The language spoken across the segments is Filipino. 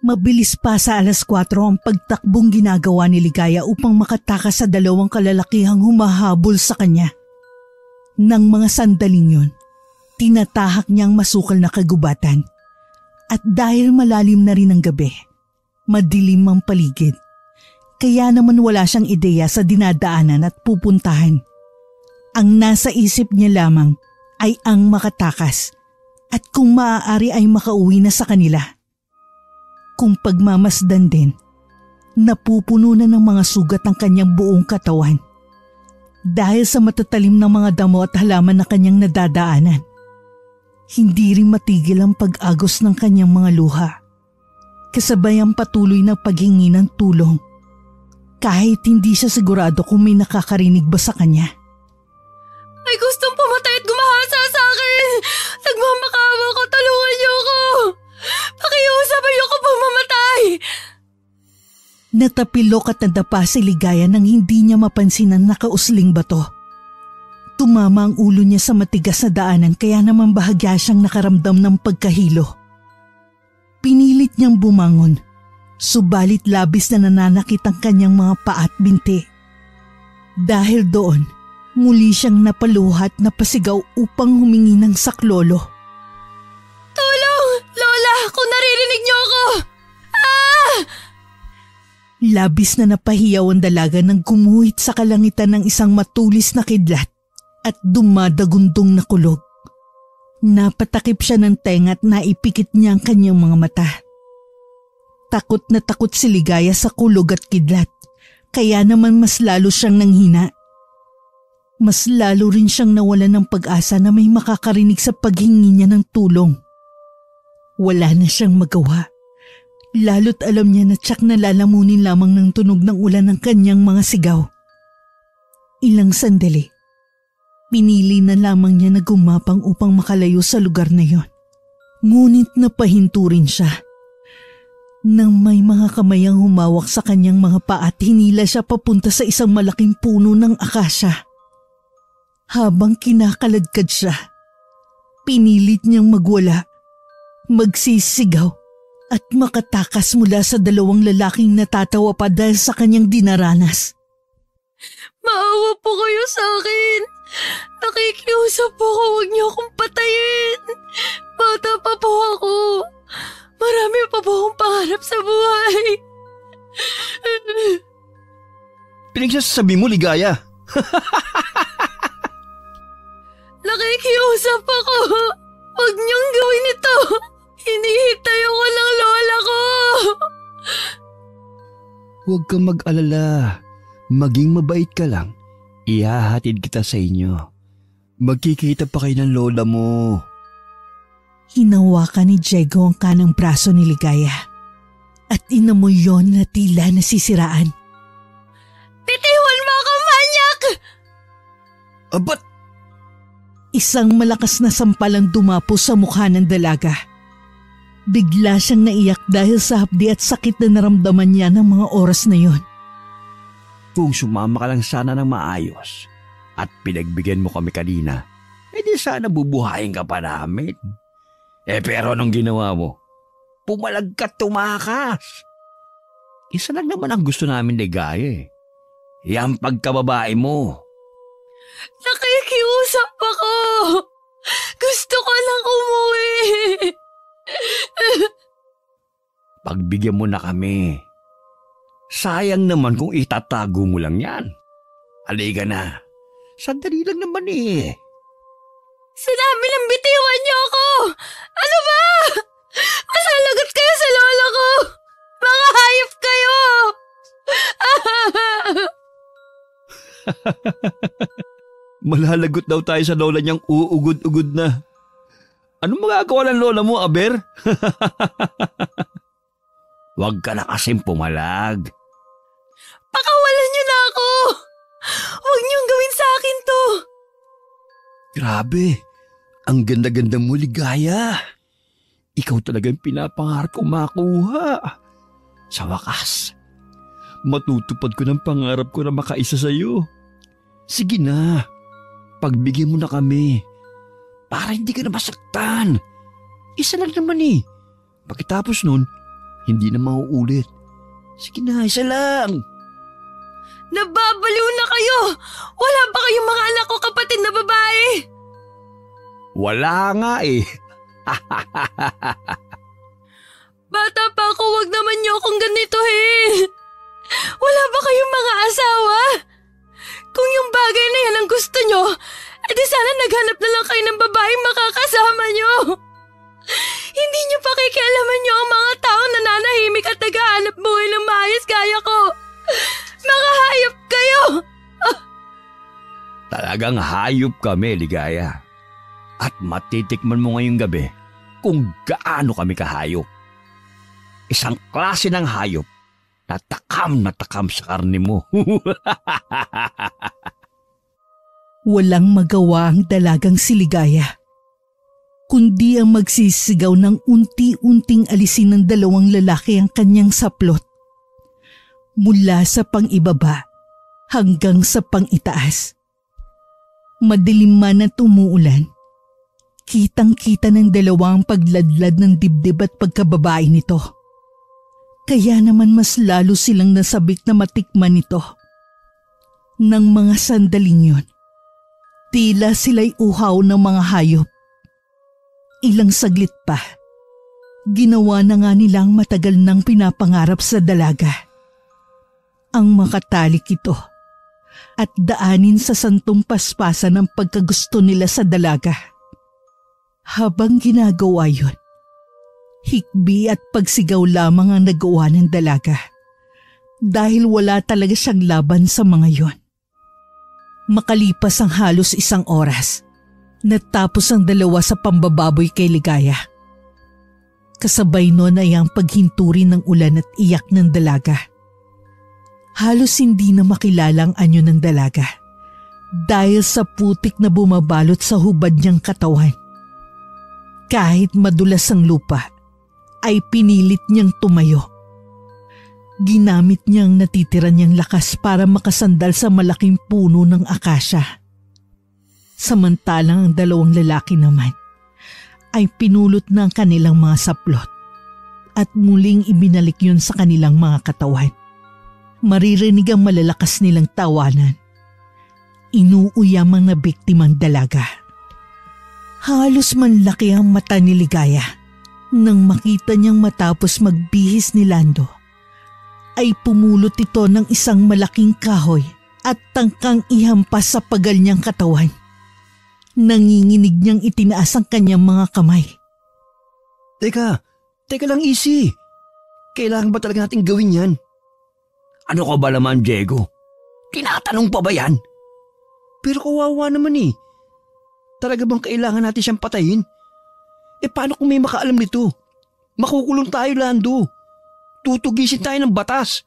Mabilis pa sa 4:00 ang pagtakbong ginagawa ni Ligaya upang makatakas sa 2 kalalakihang humahabol sa kanya. Nang mga sandaling yun, tinatahak niyang masukal na kagubatan. At dahil malalim na rin ang gabi, madilim ang paligid, kaya naman wala siyang ideya sa dinadaanan at pupuntahan. Ang nasa isip niya lamang ay ang makatakas at kung maaari ay makauwi na sa kanila. Kung pagmamasdan din, napupuno na ng mga sugat ang kanyang buong katawan dahil sa matatalim ng mga damo at halaman na kanyang nadadaanan. Hindi rin matigil ang pag-agos ng kanyang mga luha, kasabay ang patuloy na paghingi ng tulong kahit hindi siya sigurado kung may nakakarinig ba sa kanya. May gustong pumatay at gumahasa sa akin! Nagmamakaawa ko, tulungan niyo ako! Pakiusap niyo ko pumamatay! Natapilok at nadapa si Ligaya nang hindi niya mapansin ang nakausling bato. Tumama ang ulo niya sa matigas na daanan kaya naman bahagya siyang nakaramdam ng pagkahilo. Pinilit niyang bumangon, subalit labis na nananakit ang kanyang mga paa at binti. Dahil doon, muli siyang napaluhat na pasigaw upang humingi ng saklolo. Tulong! Lola! Kung naririnig niyo ako! Ah! Labis na napahiyaw ang dalaga nang gumuhit sa kalangitan ng isang matulis na kidlat at dumadagundong na kulog. Napatakip siya ng tenga at naipikit niya ang kanyang mga mata. Takot na takot si Ligaya sa kulog at kidlat, kaya naman mas lalo siyang nanghina. Mas lalo rin siyang nawalan ng pag-asa na may makakarinig sa paghingi niya ng tulong. Wala na siyang magawa, lalo't alam niya na tiyak na lalamunin lamang ng tunog ng ulan ng kanyang mga sigaw. Ilang sandali, pinili na lamang niya na gumapang upang makalayo sa lugar na yon. Ngunit napahinto rin siya. Nang may mga kamay ang humawak sa kanyang mga paa at hinila siya papunta sa isang malaking puno ng akasya. Habang kinakaladkad siya, pinilit niyang magwala, magsisigaw at makatakas mula sa 2 lalaking natatawa pa dahil sa kanyang dinaranas. Maawa po kayo sa akin! Nakikiusap po ako, huwag niyo akong patayin! Bata pa po ako! Marami pa po akong pangarap sa buhay! Pinagsasabi mo, Ligaya? Nakikiusap ako! Huwag niyong gawin ito! Hinihintay ako ng lola ko! Huwag kang mag-alala. Maging mabait ka lang. Ihahatid kita sa inyo. Magkikita pa kayo ng lola mo. Hinawakan ni Diego ang kanang braso ni Ligaya at inamoy yon na tila nasisiraan. Bitiwan mo ako, manyak! Abat! Isang malakas na sampalang dumapo sa mukha ng dalaga. Bigla siyang naiyak dahil sa hapdi at sakit na naramdaman niya ng mga oras na yon. Kung sumama ka lang sana ng maayos at pinagbigyan mo kami kanina, di sana bubuhayin ka pa namin. Pero anong ginawa mo? Pumalag ka, tumakas. Isa lang naman ang gusto namin, Ligaya. Yang pagkababae mo. Nakikiusap ako! Gusto ko lang umuwi! Pagbigyan mo na kami. Sayang naman kung itatago mo lang yan. Halika na. Sandali lang naman eh. Sinabi ng bitiwan niyo ako! Ano ba? Masalagot kayo sa lola ko! Mga hayop kayo! Malalagot daw tayo sa lola niyang uugod-ugod na. Anong magagawa ng lola mo, Aber? Huwag ka na kasing pumalag. Pakawalan niyo na ako! Huwag niyong gawin sa akin to! Grabe, ang ganda-ganda mo, Ligaya. Ikaw talagang pinapangarap kong makuha. Sa wakas, matutupad ko ng pangarap ko na makaisa sa'yo. Sige na, pagbigyan mo na kami. Para hindi ka na masaktan. Isa lang naman eh. Pagkatapos nun, Hindi na mauulit. Sige na, isa lang. Nababaliw na kayo! Wala ba kayong mga anak ko kapatid na babae? Wala nga eh. Bata pa ako, wag naman niyo akong ganito eh. Wala ba kayong mga asawa? Kung yung bagay na yan ang gusto niyo, edi sana naghanap na lang kayo ng babaeng makakasama niyo. Hindi niyo pakikialaman niyo ang mga taong nananahimik at naghahanap buhay ng maayos gaya ko. Mga hayop kayo! Talagang hayop kami, Ligaya. At matitikman mo ngayong gabi kung gaano kami kahayop. Isang klase ng hayop na takam sa karne mo. Walang magawa ang dalagang si Ligaya, kundi ang magsisigaw ng unti-unting alisin ng dalawang lalaki ang kanyang saplot. Mula sa pang-ibaba hanggang sa pang-itaas. Madilim man at umuulan, kitang-kita ng dalawa ang pagladlad ng dibdib at pagkababae nito. Kaya naman mas lalo silang nasabik na matikman nito. Nang mga sandaling yun, tila sila'y uhaw ng mga hayop. Ilang saglit pa, ginawa na nga nilang matagal nang pinapangarap sa dalaga. Ang makatalik ito at daanin sa santong paspasan ng pagkagusto nila sa dalaga. Habang ginagawa yun, hikbi at pagsigaw lamang ang nagawa ng dalaga dahil wala talaga siyang laban sa mga yon. Makalipas ang halos 1 oras, natapos ang dalawa sa pambababoy kay Ligaya. Kasabay nun ay ang paghinturi ng ulan at iyak ng dalaga. Halos hindi na makilala ang anyo ng dalaga dahil sa putik na bumabalot sa hubad niyang katawan. Kahit madulas ang lupa, ay pinilit niyang tumayo. Ginamit niya ang natitira niyang lakas para makasandal sa malaking puno ng akasya. Samantalang ang dalawang lalaki naman ay pinulot na ang kanilang mga saplot at muling ibinalik yun sa kanilang mga katawan. Maririnig ang malalakas nilang tawanan. Inuuyamang na biktimang dalaga. Halos manlaki ang mata ni Ligaya nang makita niyang matapos magbihis ni Lando ay pumulot ito ng isang malaking kahoy at tangkang ihampas sa pagal niyang katawan. Nanginginig niyang itinaas ang kanyang mga kamay. Teka lang, Easy. Kailangan ba talaga natin gawin yan? Ano ka ba naman, Diego? Tinatanong pa ba yan? Pero kawawa naman eh. Talaga bang kailangan natin siyang patayin? Paano kung may makaalam nito? Makukulong tayo, Lando. Tutugisin tayo ng batas.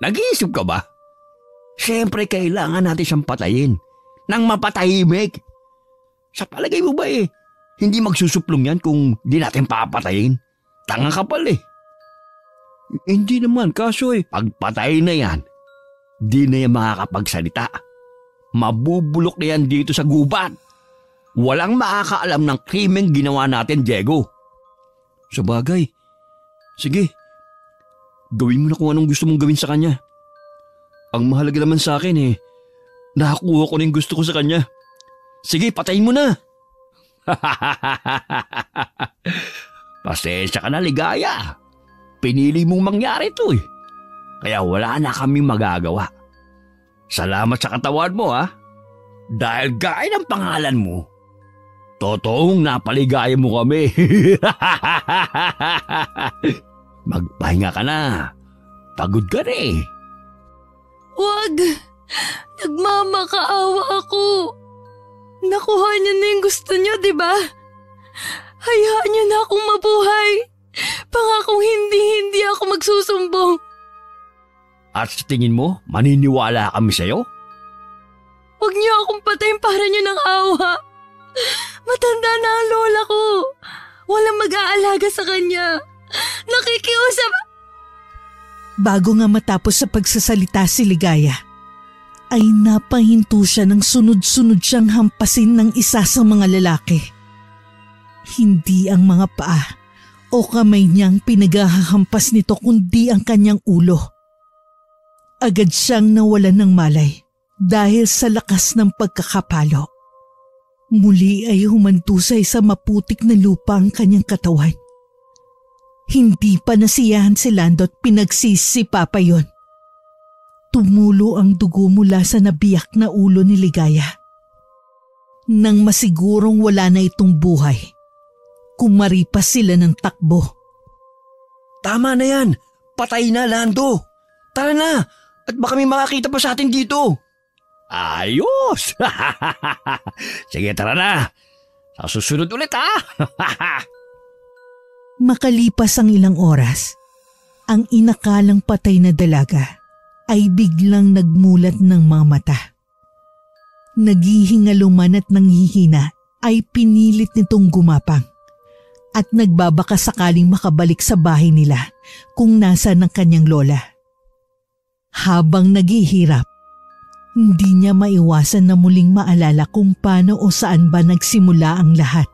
Nag-iisip ka ba? Siyempre kailangan natin siyang patayin. Nang mapatahimik. Sa palagay mo ba hindi magsusuplong yan kung di natin papatayin? Tanga ka pala eh. Hindi naman, kaso pagpatay na yan, di na yan makakapagsalita. Mabubulok na yan dito sa gubat. Walang makakaalam ng krimeng ginawa natin, Diego. Sabagay. Sige, gawin mo na kung anong gusto mong gawin sa kanya. Ang mahalaga naman sa akin nakakuha ko na yung gusto ko sa kanya. Sige, patayin mo na. Pasensya ka na, Ligaya. Pinili mong mangyari ito Kaya wala na kaming magagawa. Salamat sa katawan mo Dahil gaya ng pangalan mo, totoong napaligaya mo kami. Magpahinga ka na. Pagod ka na Wag! Nagmamakaawa ako. Nakuha niyo na yung gusto niyo, di ba? Hayaan niyo na akong mabuhay. Pangakong hindi ako magsusumbong. At sa tingin mo, maniniwala kami sa'yo? Huwag niyo akong patayin para niyo ng awa. Matanda na ang lola ko. Walang mag-aalaga sa kanya. Nakikiusap. Bago nga matapos sa pagsasalita si Ligaya, ay napahinto siya ng sunod-sunod siyang hampasin ng isa sa mga lalaki. Hindi ang mga paa o kamay niyang pinaghahampas nito kundi ang kanyang ulo. Agad siyang nawalan ng malay dahil sa lakas ng pagkakapalo. Muli ay humantusay sa maputik na lupa ang kanyang katawan. Hindi pa nasiyahan si Lando at pinagsisipa pa yon. Tumulo ang dugo mula sa nabiyak na ulo ni Ligaya. Nang masigurong wala na itong buhay, kumaripas sila ng takbo. Tama na yan! Patay na, Lando! Tara na! At baka may makakita pa sa atin dito! Ayos! Sige, tara na! Sa susunod ulit, ha? Makalipas ang ilang oras, ang inakalang patay na dalaga ay biglang nagmulat ng mga mata. Naghihingaluman at nanghihina ay pinilit nitong gumapang at nagbabaka sakaling makabalik sa bahay nila kung nasaan ang kanyang lola. Habang naghihirap, hindi niya maiwasan na muling maalala kung paano o saan ba nagsimula ang lahat.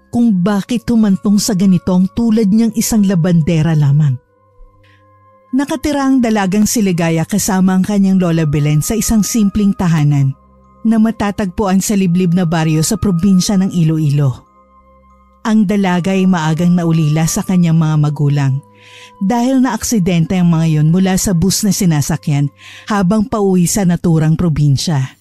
Kung bakit humantong sa ganitong tulad niyang isang labandera lamang. Nakatira ang dalagang si Ligaya kasama ang kanyang Lola Belen sa isang simpleng tahanan na matatagpuan sa liblib na baryo sa probinsya ng Iloilo. Ang dalaga ay maagang naulila sa kanyang mga magulang dahil na-aksidente ang mga yon mula sa bus na sinasakyan habang pauwi sa naturang probinsya.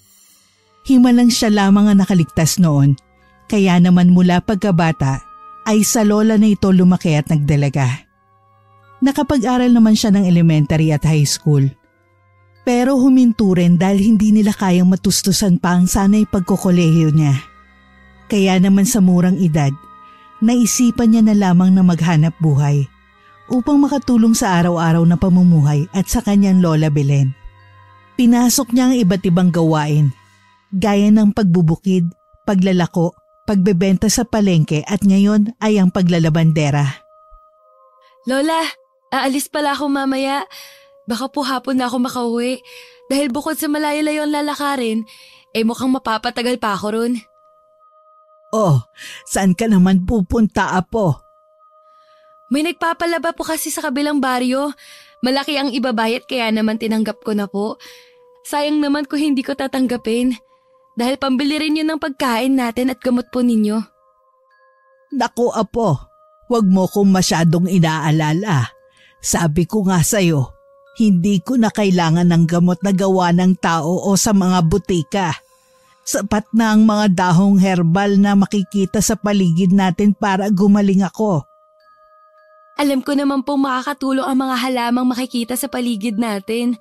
Himalang siya lamang ang nakaligtas noon, kaya naman mula pagkabata ay sa lola na ito lumaki at nagdalaga. Nakapag-aral naman siya ng elementary at high school. Pero huminto rin dahil hindi nila kayang matustusan pa ang sanay pagkokolehiyo niya. Kaya naman sa murang edad, naisipan niya na lamang na maghanap buhay upang makatulong sa araw-araw na pamumuhay at sa kanyang Lola Belen. Pinasok niya ang iba't ibang gawain, gaya ng pagbubukid, paglalako, pagbebenta sa palengke at ngayon ay ang paglalabandera. Lola, aalis pala ako mamaya. Baka po hapon na ako makauwi. Dahil bukod sa malayo-layo ang lalakarin, mukhang mapapatagal pa ako ron. Oh, saan ka naman pupunta, Apo? May nagpapalaba po kasi sa kabilang baryo. Malaki ang ibabayad kaya naman tinanggap ko na po. Sayang naman kung hindi ko tatanggapin. Dahil pambili rin yun ng pagkain natin at gamot po ninyo. Naku, Apo, huwag mo kong masyadong inaalala. Sabi ko nga sa'yo, hindi ko na kailangan ng gamot na gawa ng tao o sa mga butika. Sapat na ang mga dahong herbal na makikita sa paligid natin para gumaling ako. Alam ko naman pong makakatulong ang mga halamang makikita sa paligid natin.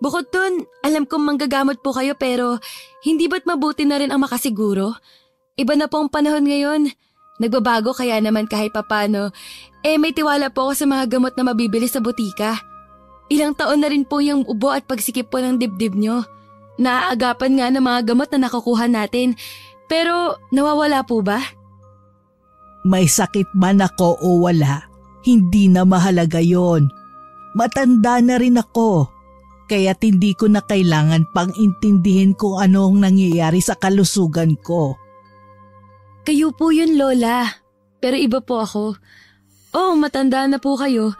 Bukod dun, alam kong manggagamot po kayo pero hindi ba't mabuti na rin ang makasiguro? Iba na po ang panahon ngayon. Nagbabago kaya naman kahit papano. May tiwala po ako sa mga gamot na mabibili sa butika. Ilang taon na rin po yung ubo at pagsikip po ng dibdib nyo. Naaagapan nga ng mga gamot na nakukuha natin. Pero nawawala po ba? May sakit man ako o wala, hindi na mahalaga yon. Matanda na rin ako. Kaya't hindi ko na kailangan pang intindihin kung anong nangyayari sa kalusugan ko. Kayo po yun, Lola. Pero iba po ako. Oh, matanda na po kayo.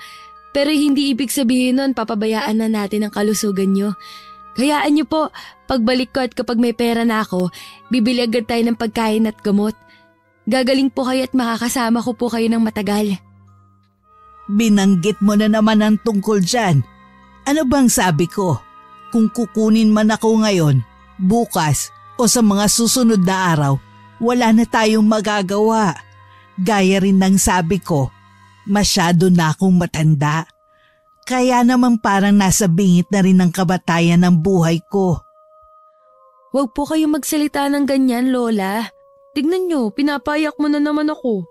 Pero hindi ibig sabihin nun papabayaan na natin ang kalusugan nyo. Hayaan nyo po, pagbalik ko at kapag may pera na ako, bibili agad tayo ng pagkain at gamot. Gagaling po kayo at makakasama ko po kayo ng matagal. Binanggit mo na naman ang tungkol dyan. Ano bang sabi ko? Kung kukunin man ako ngayon, bukas o sa mga susunod na araw, wala na tayong magagawa. Gaya rin ng sabi ko, masyado na akong matanda. Kaya naman parang nasa bingit na rin ang kabatayan ng buhay ko. Huwag po kayong magsalita ng ganyan, Lola. Tignan nyo, pinapayak mo na naman ako.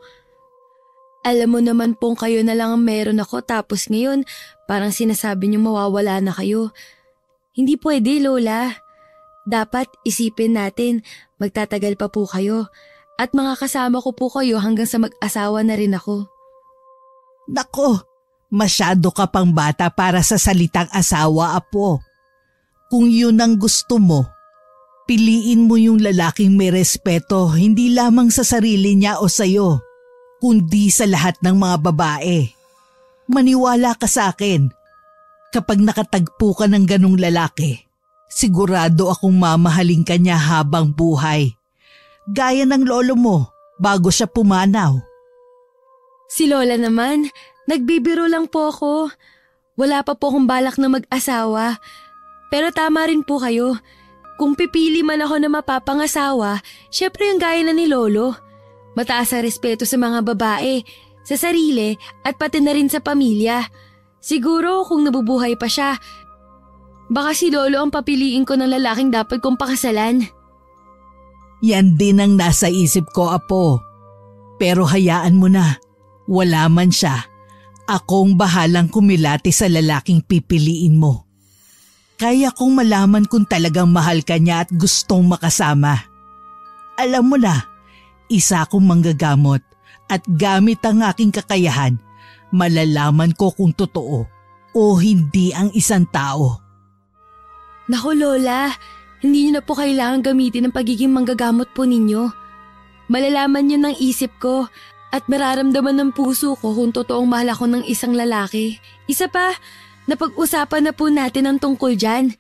Alam mo naman pong kayo na lang ang meron ako tapos ngayon parang sinasabi niyo mawawala na kayo. Hindi pwede, Lola. Dapat isipin natin magtatagal pa po kayo at makakasama ko po kayo hanggang sa mag-asawa na rin ako. Nako, masyado ka pang bata para sa salitang asawa, Apo. Kung yun ang gusto mo, piliin mo yung lalaking may respeto hindi lamang sa sarili niya o sa'yo, kundi sa lahat ng mga babae. Maniwala ka sa akin. Kapag nakatagpo ka ng ganong lalaki, sigurado akong mamahalin ka niya habang buhay. Gaya ng lolo mo bago siya pumanaw. Si Lola naman, nagbibiro lang po ako. Wala pa po akong balak na mag-asawa. Pero tama rin po kayo. Kung pipili man ako na mapapangasawa, syempre yung gaya na ni Lolo. Mataas ang respeto sa mga babae, sa sarili at pati na rin sa pamilya. Siguro kung nabubuhay pa siya, baka si Lolo ang papiliin ko ng lalaking dapat kong pakasalan. Yan din ang nasa isip ko, Apo. Pero hayaan mo na, wala man siya. Akong bahalang kumilati sa lalaking pipiliin mo. Kaya kong malaman kung talagang mahal ka niya at gustong makasama. Alam mo na, isa akong manggagamot at gamit ang aking kakayahan, malalaman ko kung totoo o hindi ang isang tao. Naku Lola, hindi niyo na po kailangan gamitin ang pagiging manggagamot po ninyo. Malalaman niyo ng isip ko at mararamdaman ng puso ko kung totoong mahal ako ng isang lalaki. Isa pa, napag-usapan na po natin ang tungkol dyan.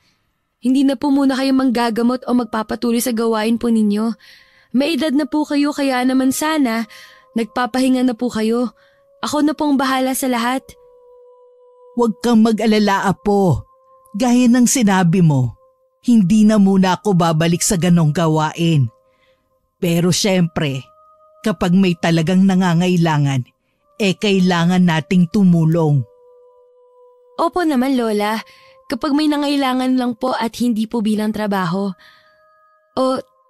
Hindi na po muna kayo manggagamot o magpapatuloy sa gawain po ninyo. May edad na po kayo kaya naman sana, nagpapahinga na po kayo. Ako na pong bahala sa lahat. Huwag kang mag-alala, Apo. Gaya ng sinabi mo, hindi na muna ako babalik sa ganong gawain. Pero syempre, kapag may talagang nangangailangan, kailangan nating tumulong. Opo naman Lola, kapag may nangailangan lang po at hindi po bilang trabaho. O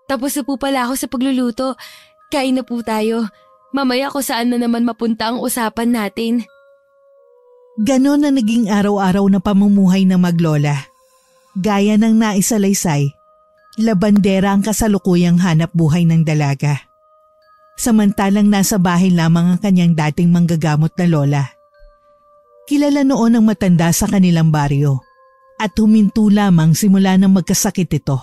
tapos na po pala ako sa pagluluto, kain na po tayo. Mamaya kung saan na naman mapunta ang usapan natin. Ganon na naging araw-araw na pamumuhay ng maglola. Gaya ng naisalaysay, labandera ang kasalukuyang hanap buhay ng dalaga. Samantalang nasa bahay lamang ang kanyang dating manggagamot na lola. Kilala noon ang matanda sa kanilang baryo at huminto lamang simula nang magkasakit ito.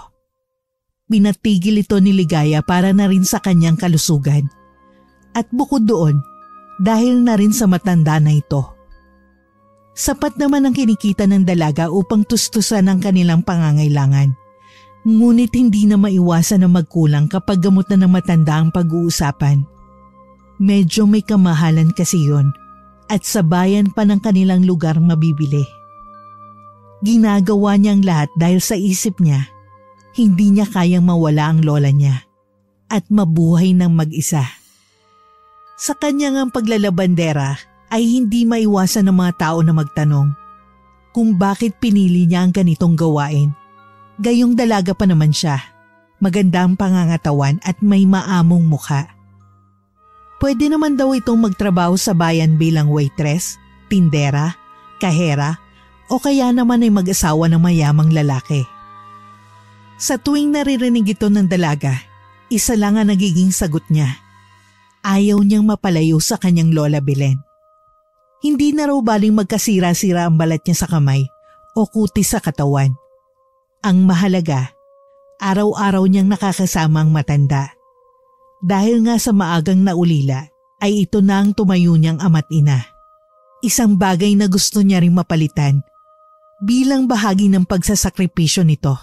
Pinatigil ito ni Ligaya para na rin sa kanyang kalusugan. At bukod doon, dahil na rin sa matanda na ito. Sapat naman ang kinikita ng dalaga upang tustusan ang kanilang pangangailangan. Ngunit hindi na maiwasan na magkulang kapag gamot na ng matanda ang pag-uusapan. Medyo may kamahalan kasi yun at sa bayan pa ng kanilang lugar mabibili. Ginagawa niyang lahat dahil sa isip niya, hindi niya kayang mawala ang lola niya at mabuhay ng mag-isa. Sa kanyang paglalabandera ay hindi maiwasan ng mga tao na magtanong kung bakit pinili niya ang ganitong gawain. Gayong dalaga pa naman siya, magandang pangangatawan at may maamong mukha. Pwede naman daw itong magtrabaho sa bayan bilang waitress, tindera, kahera o kaya naman ay mag-asawa ng mayamang lalaki. Sa tuwing naririnig ito ng dalaga, isa lang ang nagiging sagot niya. Ayaw niyang mapalayo sa kanyang lola Belen. Hindi na raw baling magkasira-sira ang balat niya sa kamay o kutis sa katawan. Ang mahalaga, araw-araw niyang nakakasama ang matanda. Dahil nga sa maagang naulila, ay ito na ang tumayo niyang ama't ina. Isang bagay na gusto niya ring mapalitan bilang bahagi ng pagsasakripisyo nito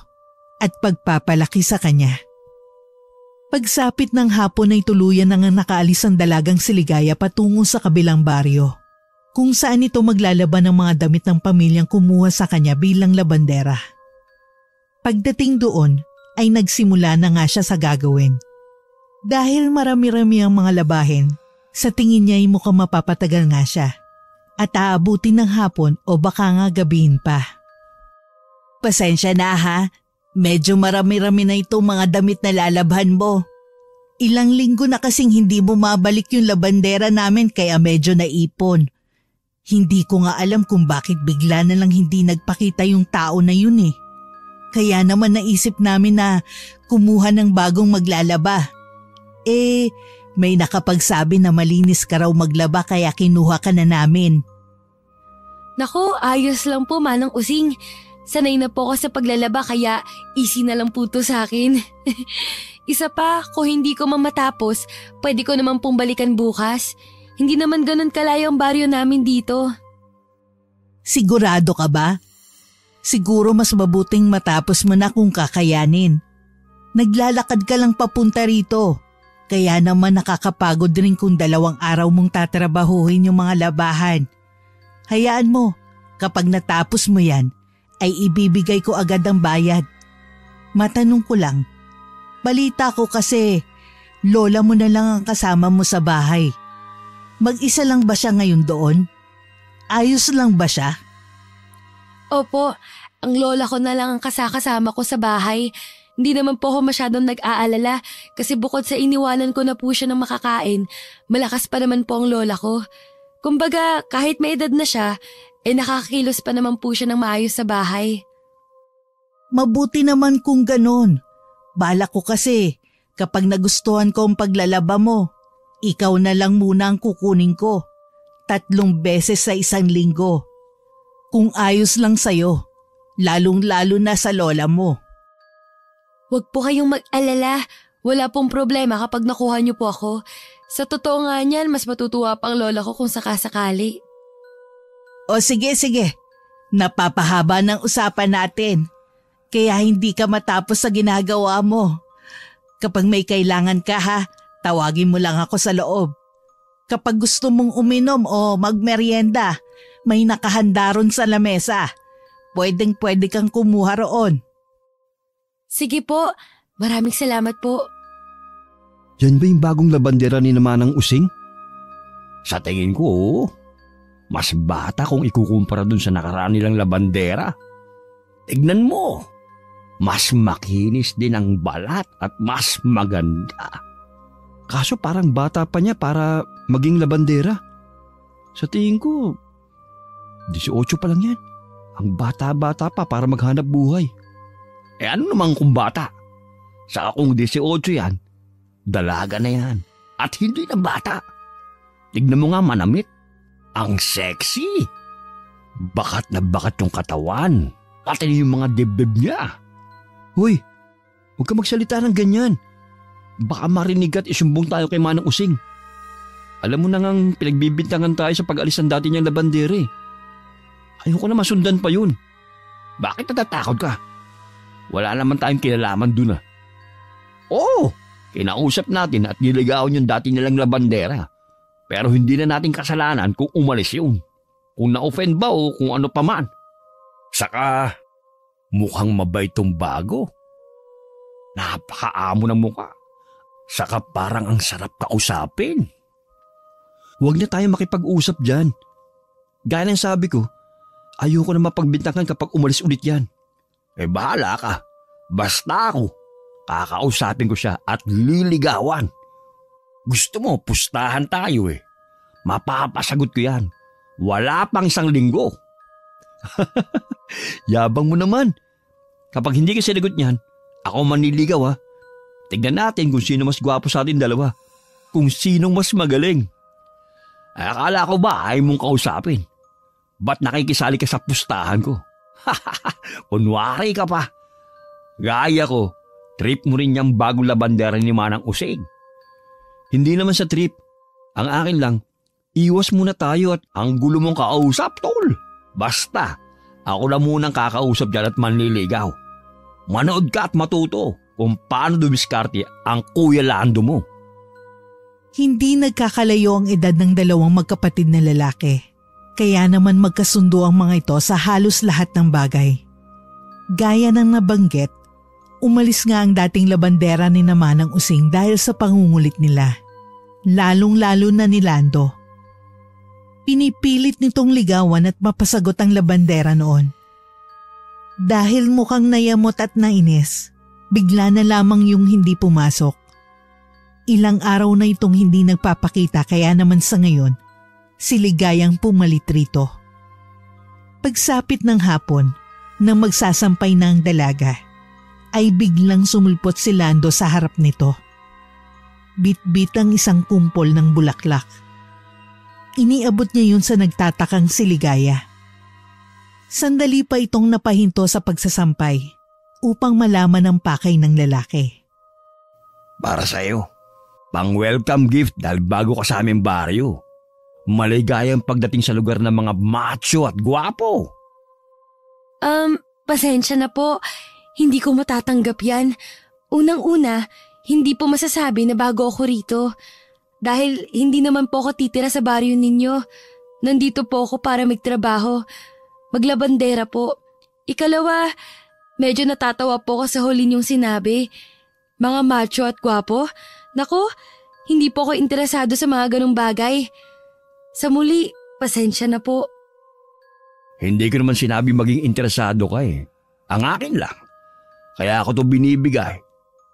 at pagpapalaki sa kanya. Pagsapit ng hapon ay tuluyan nang nakaalis ang dalagang si Ligaya patungo sa kabilang baryo, kung saan ito maglalaban ng mga damit ng pamilyang kumuha sa kanya bilang labandera. Pagdating doon ay nagsimula na nga siya sa gagawin. Dahil marami-rami ang mga labahin, sa tingin niya ay mukhang mapapatagal nga siya at aabutin ng hapon o baka nga gabihin pa. Pasensya na ha, medyo marami-rami na itong mga damit na lalabhan mo. Ilang linggo na kasing hindi bumabalik yung labandera namin kaya medyo naipon. Hindi ko nga alam kung bakit bigla na lang hindi nagpakita yung tao na yun eh. Kaya naman naisip namin na kumuha ng bagong maglalaba. May nakapagsabi na malinis ka raw maglaba kaya kinuha ka na namin. Nako, ayos lang po Manang Using. Sanay na po ako sa paglalaba kaya easy na lang po to sa akin. Isa pa, kung hindi ko matapos, pwede ko naman pong balikan bukas. Hindi naman ganun kalayo ang baryo namin dito. Sigurado ka ba? Siguro mas mabuting matapos mo na kung kakayanin. Naglalakad ka lang papunta rito. Kaya naman nakakapagod rin kung 2 araw mong tatrabahuhin yung mga labahan. Hayaan mo, kapag natapos mo yan, ay ibibigay ko agad ang bayad. Matanong ko lang, balita ko kasi lola mo na lang ang kasama mo sa bahay. Mag-isa lang ba siya ngayon doon? Ayos lang ba siya? Opo, ang lola ko na lang ang kasama ko sa bahay. Hindi naman po ako masyadong nag-aalala kasi bukod sa iniwanan ko na po siya ng makakain, malakas pa naman po ang lola ko. Kumbaga, kahit may edad na siya, nakakakilos pa naman po siya ng maayos sa bahay. Mabuti naman kung ganon. Balak ko kasi kapag nagustuhan ko ang paglalaba mo, ikaw na lang muna ang kukunin ko. 3 beses sa 1 linggo. Kung ayos lang sa'yo, lalong-lalo na sa lola mo. Huwag po kayong mag-alala. Wala pong problema kapag nakuha niyo po ako. Sa totoo nga niyan, mas matutuwa pang lola ko kung sakasakali. O sige. Napapahaba ng usapan natin. Kaya hindi ka matapos sa ginagawa mo. Kapag may kailangan ka ha, tawagin mo lang ako sa loob. Kapag gusto mong uminom o magmerienda, may nakahanda ron sa lamesa. Pwedeng-pwede kang kumuha roon. Sige po, maraming salamat po. Yan ba yung bagong labandera ni Manang Using? Sa tingin ko, mas bata kung ikukumpara dun sa nakaraan nilang labandera. Tignan mo, mas makinis din ang balat at mas maganda. Kaso parang bata pa niya para maging labandera. Sa tingin ko, 18 pa lang yan. Ang bata-bata pa para maghanap buhay. Ano naman kung bata? Sa akong 18 yan, dalaga na yan. At hindi na bata. Tignan mo nga manamit. Ang sexy. Bakat na bakat yung katawan. Pati yung mga dibdib niya. Hoy, huwag ka magsalita ng ganyan. Baka marinig at isumbong tayo kay Manang Using. Alam mo na ngang pinagbibintangan tayo sa pag-alis ng dati niyang labandere. Ayoko na masundan pa yun. Bakit natatakot ka? Wala naman tayong kinalaman dun ah. Oo, kinausap natin at niligawan yung dati nilang labandera. Pero hindi na natin kasalanan kung umalis yun. Kung na-offend ba o kung ano pa man. Saka, mukhang mabait tong bago. Napakaamo ng mukha. Saka parang ang sarap kausapin. Huwag na tayo makipag-usap dyan. Gaya ng sabi ko, ayoko na mapagbintangan kapag umalis ulit yan. Bahala ka. Basta ako. Kakausapin ko siya at liligawan. Gusto mo, pustahan tayo eh. Mapapasagot ko yan. Wala pang 1 linggo. Yabang mo naman. Kapag hindi ka sinagot niyan, ako manliligaw ha. Tignan natin kung sino mas gwapo sa atin dalawa. Kung sinong mas magaling. Akala ko ba ay mong kausapin? Ba't nakikisali ka sa pustahan ko? Kunwari ka pa. Gaya ko, trip mo rin niyang bagong labandera ni Manang Using. Hindi naman sa trip. Ang akin lang, iwas muna tayo at ang gulo mong kausap, tol. Basta, ako lang munang kakausap dyan at manliligaw. Manood ka at matuto kung paano dumiskarte ang Kuya Lando mo. Hindi nagkakalayo ang edad ng 2 magkapatid na lalaki. Kaya naman magkasundo ang mga ito sa halos lahat ng bagay. Gaya ng nabanggit, umalis nga ang dating labandera ni Manang Using dahil sa pangungulit nila. Lalong-lalo na ni Lando. Pinipilit nitong ligawan at mapasagot ang labandera noon. Dahil mukhang nayamot at nainis, bigla na lamang yung hindi pumasok. Ilang araw na itong hindi nagpapakita kaya naman sa ngayon, si Ligayang pumalit rito. Pagsapit ng hapon, nang magsasampay na ang dalaga, ay biglang sumulpot si Lando sa harap nito. Bit-bit ang isang kumpol ng bulaklak. Iniabot niya yun sa nagtatakang si Ligaya. Sandali pa itong napahinto sa pagsasampay upang malaman ang pakay ng lalaki. Para sa'yo. Pang-welcome gift dahil bago ka sa aming baryo. Maligayang pagdating sa lugar ng mga macho at gwapo. Pasensya na po. Hindi ko matatanggap yan. Unang-una, hindi po masasabi na bago ako rito. Dahil hindi naman po ako titira sa baryo ninyo. Nandito po ako para magtrabaho. Maglabandera po. Ikalawa, medyo natatawa po ako sa huli niyong sinabi. Mga macho at gwapo? Nako, hindi po ako interesado sa mga ganong bagay. Sa muli, pasensya na po. Hindi ko naman sinabi maging interesado ka eh. Ang akin lang. Kaya ako to binibigay.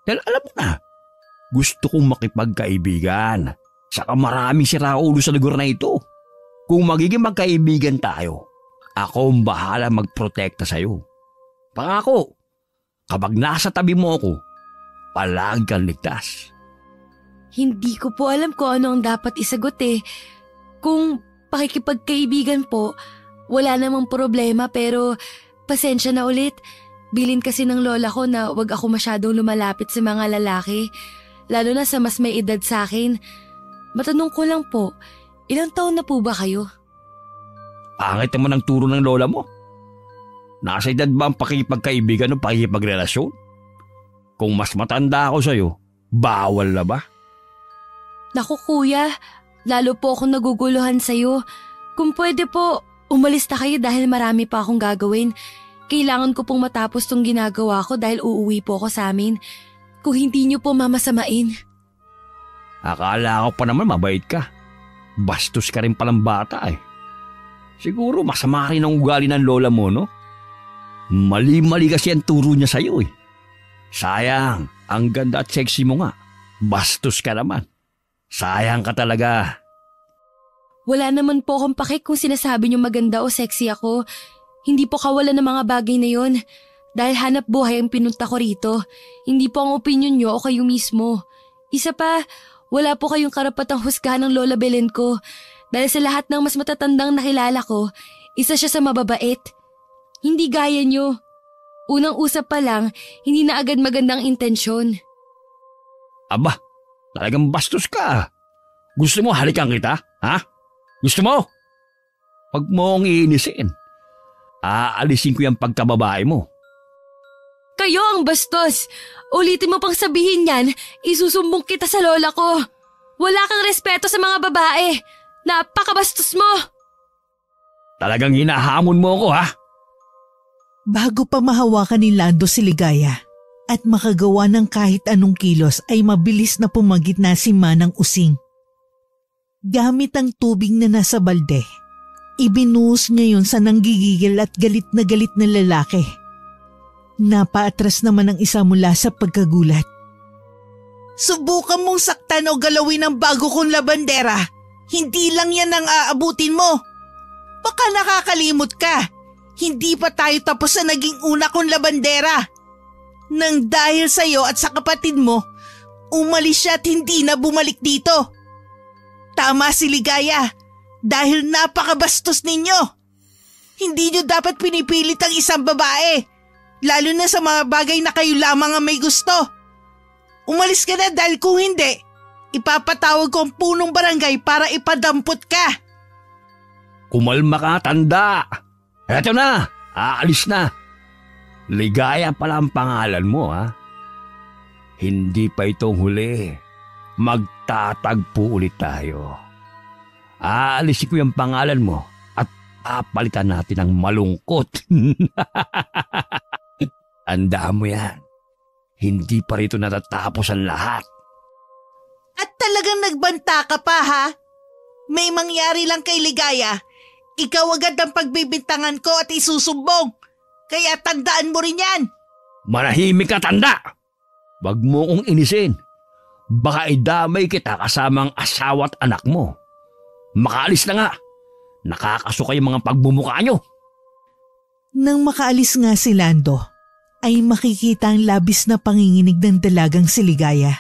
Dahil alam mo na, gusto kong makipagkaibigan. Saka maraming siraulo sa lugar na ito. Kung magiging magkaibigan tayo, ako ang bahala magprotekta sa'yo. Pangako, kapag nasa tabi mo ako, palagi kang ligtas. Hindi ko po alam kung ano ang dapat isagot eh. Kung pakikipagkaibigan po, wala namang problema pero pasensya na ulit. Bilin kasi ng lola ko na wag ako masyadong lumalapit sa mga lalaki, lalo na sa mas may edad sa akin. Matanong ko lang po, ilang taon na po ba kayo? Pangit naman ang turo ng lola mo. Nasa edad ba ang pakikipagkaibigan o pakikipagrelasyon? Kung mas matanda ako sa'yo, bawal na ba? Naku kuya, lalo po akong naguguluhan sa'yo. Kung pwede po, umalis na kayo dahil marami pa akong gagawin. Kailangan ko pong matapos tong ginagawa ko dahil uuwi po ako sa amin. Kung hindi niyo po mamasamain. Akala ko pa naman mabait ka. Bastos ka rin palang bata eh. Siguro masama rin ang ugali ng lola mo, no? Mali-mali kasi ang turo niya sa'yo eh. Sayang, ang ganda at sexy mo nga. Bastos ka naman. Sayang ka talaga. Wala naman po akong pake kung sinasabi niyo maganda o sexy ako. Hindi po kawalan ng mga bagay na yon. Dahil hanap buhay ang pinunta ko rito. Hindi po ang opinion niyo o kayo mismo. Isa pa, wala po kayong karapatang husgahan ng Lola Belen ko. Dahil sa lahat ng mas matatandang nakilala ko, isa siya sa mababait. Hindi gaya niyo. Unang usap pa lang, hindi na agad magandang intensyon. Aba, talagang bastos ka. Gusto mo halikan kita, ha? Gusto mo? Pag mo akong iinisin, aalisin ko yung pagkababae mo. Kayo ang bastos! Ulitin mo pang sabihin yan, isusumbong kita sa lola ko. Wala kang respeto sa mga babae. Napakabastos mo! Talagang hinahamon mo ako, ha? Bago pa mahawakan ni Lando si Ligaya at makagawa ng kahit anong kilos ay mabilis na pumagitna si Manang Using. Gamit ang tubig na nasa balde, ibinuhos niya yun sa nanggigigil at galit na lalaki. Napaatras naman ang isa mula sa pagkagulat. Subukan mong saktan o galawin ang bago kong labandera. Hindi lang yan ang aabutin mo. Baka nakakalimot ka. Hindi pa tayo tapos sa naging una kong labandera. Nang dahil sa'yo at sa kapatid mo, umalis siya at hindi na bumalik dito. Tama si Ligaya, dahil napakabastos ninyo. Hindi nyo dapat pinipilit ang isang babae, lalo na sa mga bagay na kayo lamang ang may gusto. Umalis ka na dahil kung hindi, ipapatawag ko ang punong barangay para ipadampot ka. Kumalma ka, tanda. Eto na, aalis na. Ligaya pala ang pangalan mo, ha? Hindi pa itong huli. Magtatagpo ulit tayo. Aalisin ko yung pangalan mo at papalitan natin ng malungkot. Tandaan mo yan. Hindi pa rito natatapos ang lahat. At talagang nagbanta ka pa, ha? May mangyari lang kay Ligaya. Ikaw agad ang pagbibintangan ko at isusumbong. Kaya tandaan mo rin yan. Manahimik ka, tanda! Wag mo kong inisin. Baka idamay kita kasama ang asawa at anak mo. Makaalis na nga. Nakakasuka yung mga pagmumukha nyo. Nang makaalis nga si Lando, ay makikita ang labis na panginginig ng dalagang si Ligaya.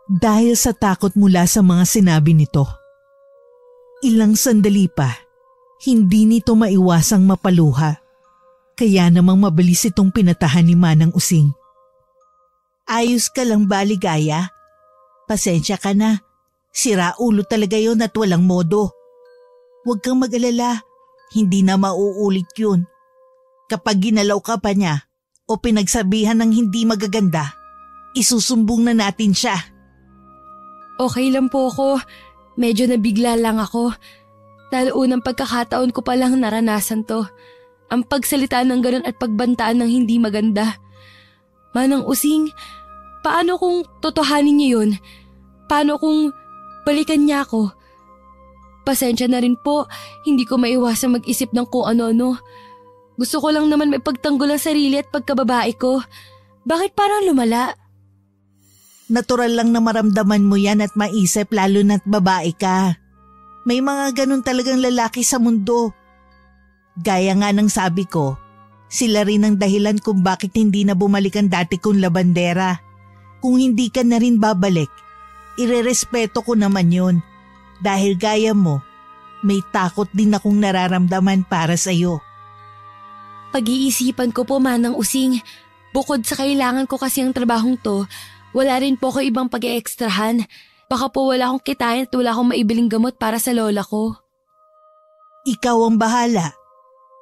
Dahil sa takot mula sa mga sinabi nito. Ilang sandali pa, hindi nito maiwasang mapaluha. Kaya namang mabilis itong pinatahan ni Manang Using. Ayos ka lang ba, Ligaya? Pasensya ka na. Sira ulo talaga yon at walang modo. Huwag kang mag-alala. Hindi na mauulit yun. Kapag ginalaw ka pa niya o pinagsabihan ng hindi magaganda, isusumbong na natin siya. Okay lang po ako. Medyo nabigla lang ako. Dahil unang pagkakataon ko palang naranasan to. Ang pagsalita ng ganun at pagbantaan ng hindi maganda. Manang Using, paano kung totohanin niya yun? Paano kung balikan niya ako? Pasensya na rin po, hindi ko maiwasang mag-isip ng kung ano-ano. Gusto ko lang naman may pagtanggol ang sarili at pagkababae ko. Bakit parang lumala? Natural lang na maramdaman mo yan at maisip lalo na't babae ka. May mga ganun talagang lalaki sa mundo. Gaya nga ng sabi ko, sila rin ang dahilan kung bakit hindi na bumalik ang dati kong labandera. Kung hindi ka na rin babalik, irerespeto ko naman yun. Dahil gaya mo, may takot din akong nararamdaman para sa'yo. Pag-iisipan ko po, Manang Using. Bukod sa kailangan ko kasi ang trabahong to, wala rin po ko ibang pag-eekstrahan. Baka po wala akong kitain at wala akong maibiling gamot para sa lola ko. Ikaw ang bahala.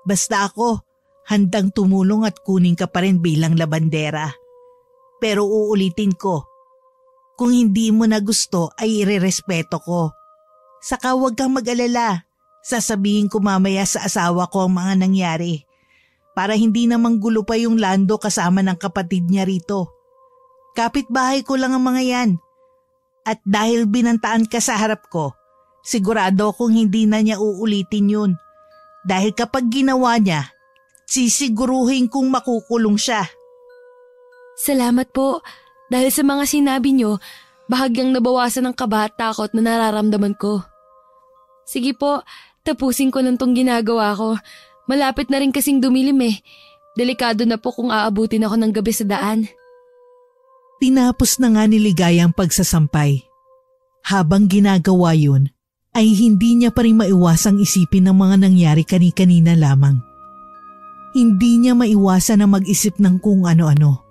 Basta ako, handang tumulong at kunin ka pa rin bilang labandera. Pero uulitin ko, kung hindi mo na gusto ay irerespeto ko. Saka huwag kang mag-alala. Sasabihin ko mamaya sa asawa ko ang mga nangyari. Para hindi namang gulo pa yung Lando kasama ng kapatid niya rito. Kapitbahay ko lang ang mga yan. At dahil binantaan ka sa harap ko, sigurado kung hindi na niya uulitin yun. Dahil kapag ginawa niya, sisiguruhin kong makukulong siya. Salamat po. Dahil sa mga sinabi niyo, bahagyang nabawasan ng kaba at takot na nararamdaman ko. Sige po, tapusin ko lang tong ginagawa ko. Malapit na rin kasing dumilim eh. Delikado na po kung aabutin ako ng gabi sa daan. Tinapos na nga ni Ligaya ang pagsasampay. Habang ginagawa yun, ay hindi niya pa rin maiwasang isipin ang mga nangyari kani-kanina lamang. Hindi niya maiwasan na mag-isip ng kung ano-ano.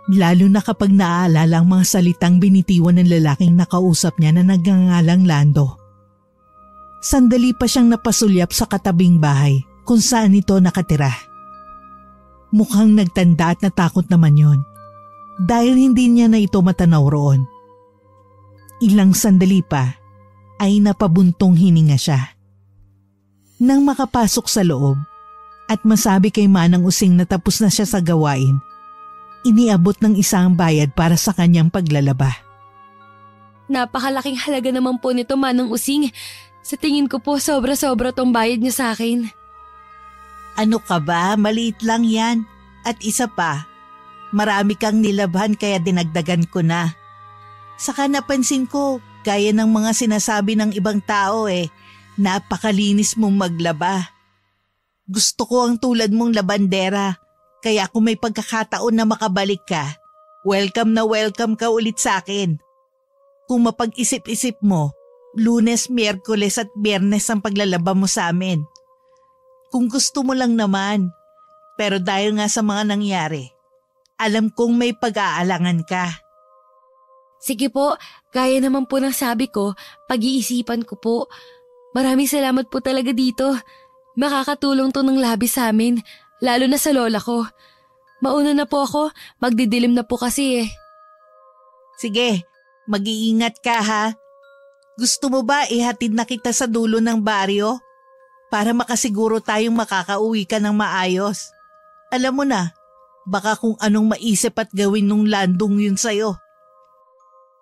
Lalo na kapag naaalala ang mga salitang binitiwan ng lalaking nakausap niya na nagngangalang Lando. Sandali pa siyang napasulyap sa katabing bahay kung saan ito nakatira. Mukhang nagtanda at natakot naman yon dahil hindi niya na ito matanaw roon. Ilang sandali pa ay napabuntong hininga siya. Nang makapasok sa loob at masabi kay Manang Using na tapos na siya sa gawain, iniabot ng isang bayad para sa kanyang paglalaba. Napakalaking halaga naman po nito, Manang Using. Sa tingin ko po sobra-sobra tong bayad niya sa akin. Ano ka ba? Maliit lang yan. At isa pa, marami kang nilabhan kaya dinagdagan ko na. Saka napansin ko, gaya ng mga sinasabi ng ibang tao napakalinis mong maglaba. Gusto ko ang tulad mong labandera, kaya kung may pagkakataon na makabalik ka, welcome na welcome ka ulit sa akin. Kung mapag-isip-isip mo, Lunes, Miyerkules at Biyernes ang paglalaba mo sa amin. Kung gusto mo lang naman, pero dahil nga sa mga nangyari, alam kong may pag-aalangan ka. Sige po, gaya naman po ng sabi ko, pag-iisipan ko po. Maraming salamat po talaga dito. Makakatulong to ng labis sa amin, lalo na sa lola ko. Mauna na po ako, magdidilim na po kasi eh. Sige, mag-iingat ka ha. Gusto mo ba ihatid na kita sa dulo ng baryo? Para makasiguro tayong makakauwi ka ng maayos. Alam mo na, baka kung anong maisip at gawin nung Landong yun sa'yo.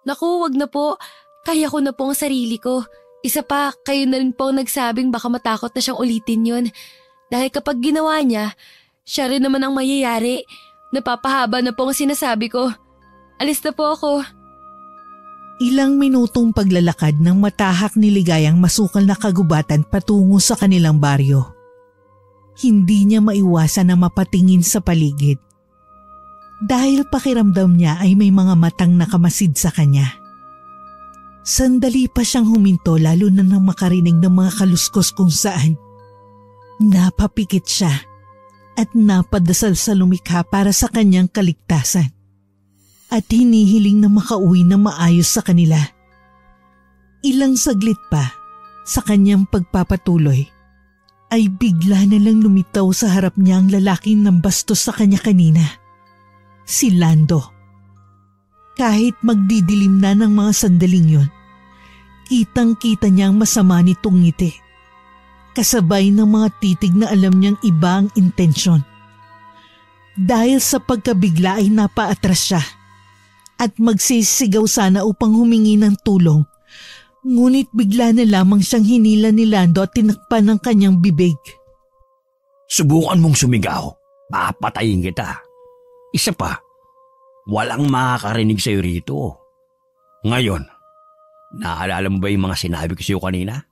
Naku, wag na po. Kaya ko na po ang sarili ko. Isa pa, kayo na rin po ang nagsabing baka matakot na siyang ulitin yun. Dahil kapag ginawa niya, siya rin naman ang mayayari. Napapahaba na po ang sinasabi ko. Alis na po ako. Ilang minutong paglalakad ng matahak ni Ligayang masukal na kagubatan patungo sa kanilang baryo. Hindi niya maiwasan na mapatingin sa paligid. Dahil pakiramdam niya ay may mga matang nakamasid sa kanya. Sandali pa siyang huminto lalo na nang makarinig ng mga kaluskos kung saan. Napapikit siya at napadasal sa lumikha para sa kanyang kaligtasan. at hinihiling na makauwi na maayos sa kanila. Ilang saglit pa sa kanyang pagpapatuloy ay bigla na lang lumitaw sa harap niya ang lalaking nambastos sa kanya kanina, si Lando. Kahit magdidilim na ng mga sandaling yun, kitang-kita niya ang masama nitong ngiti, kasabay ng mga titig na alam niyang iba ang intensyon. Dahil sa pagkabigla ay napaatras siya at magsisigaw sana upang humingi ng tulong, ngunit bigla na lamang siyang hinila ni Lando at tinakpan ng kanyang bibig. Subukan mong sumigaw, papatayin kita. Isa pa, walang makakarinig sa'yo rito. Ngayon, naalala mo ba yung mga sinabi ko sa'yo kanina?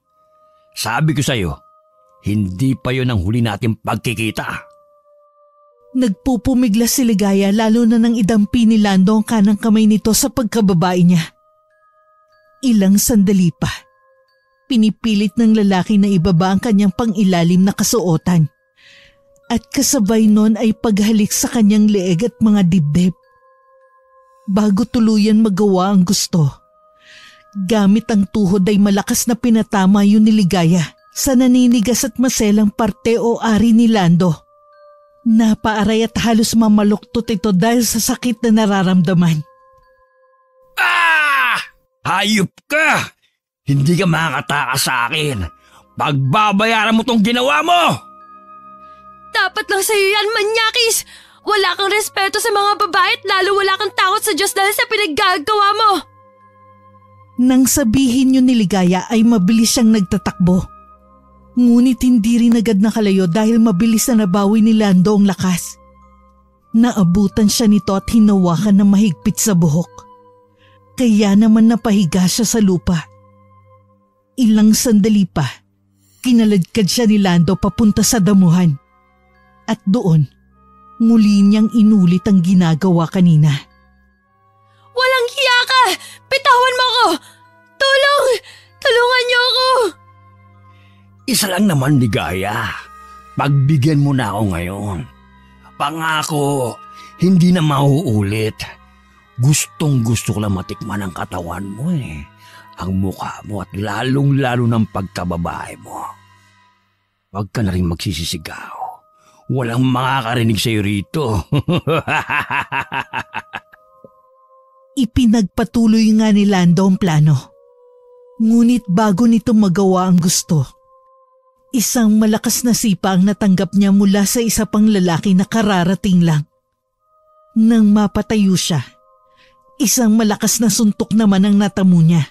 Sabi ko sa'yo, hindi pa yun ang huli nating pagkikita. Nagpupumiglas si Ligaya lalo na nang idampi ni Lando ang kanang kamay nito sa pagkababae niya. Ilang sandali pa, pinipilit ng lalaki na ibaba ang kanyang pangilalim na kasuotan at kasabay nun ay paghalik sa kanyang leeg at mga dibdib. Bago tuluyan magawa ang gusto, gamit ang tuhod ay malakas na pinatama yun ni Ligaya sa naninigas at maselang parte o ari ni Lando. Napaaray at halos mamaluktot ito dahil sa sakit na nararamdaman. Ah! Hayop ka! Hindi ka makakatakas sa akin. Pagbabayaran mo tong ginawa mo! Dapat lang sa'yo yan, manyakis! Wala kang respeto sa mga babae at lalo wala kang takot sa Diyos dahil sa pinaggagawa mo! Nang sabihin yun ni Ligaya ay mabilis siyang nagtatakbo. Ngunit hindi rin agad nakalayo dahil mabilis na nabawi ni Lando ang lakas. Naabutan siya nito at hinawakan na mahigpit sa buhok. Kaya naman napahiga siya sa lupa. Ilang sandali pa, kinaladkad siya ni Lando papunta sa damuhan. At doon, muli niyang inulit ang ginagawa kanina. Walang hiya ka! Bitawan mo ko! Tulong! Tulungan niyo ako! Isa lang naman, Ligaya. Pagbigyan mo na ako ngayon. Pangako, hindi na mauulit. Gustong-gusto ko lang matikman ang katawan mo eh. Ang mukha mo at lalong-lalo ng pagkababae mo. Huwag ka na rin magsisisigaw. Walang makakarinig sa'yo rito. Ipinagpatuloy nga ni Lando ang plano. Ngunit bago nito magawa ang gusto, isang malakas na sipa ang natanggap niya mula sa isa pang lalaki na kararating lang. Nang mapatayo siya, isang malakas na suntok naman ang natamo niya.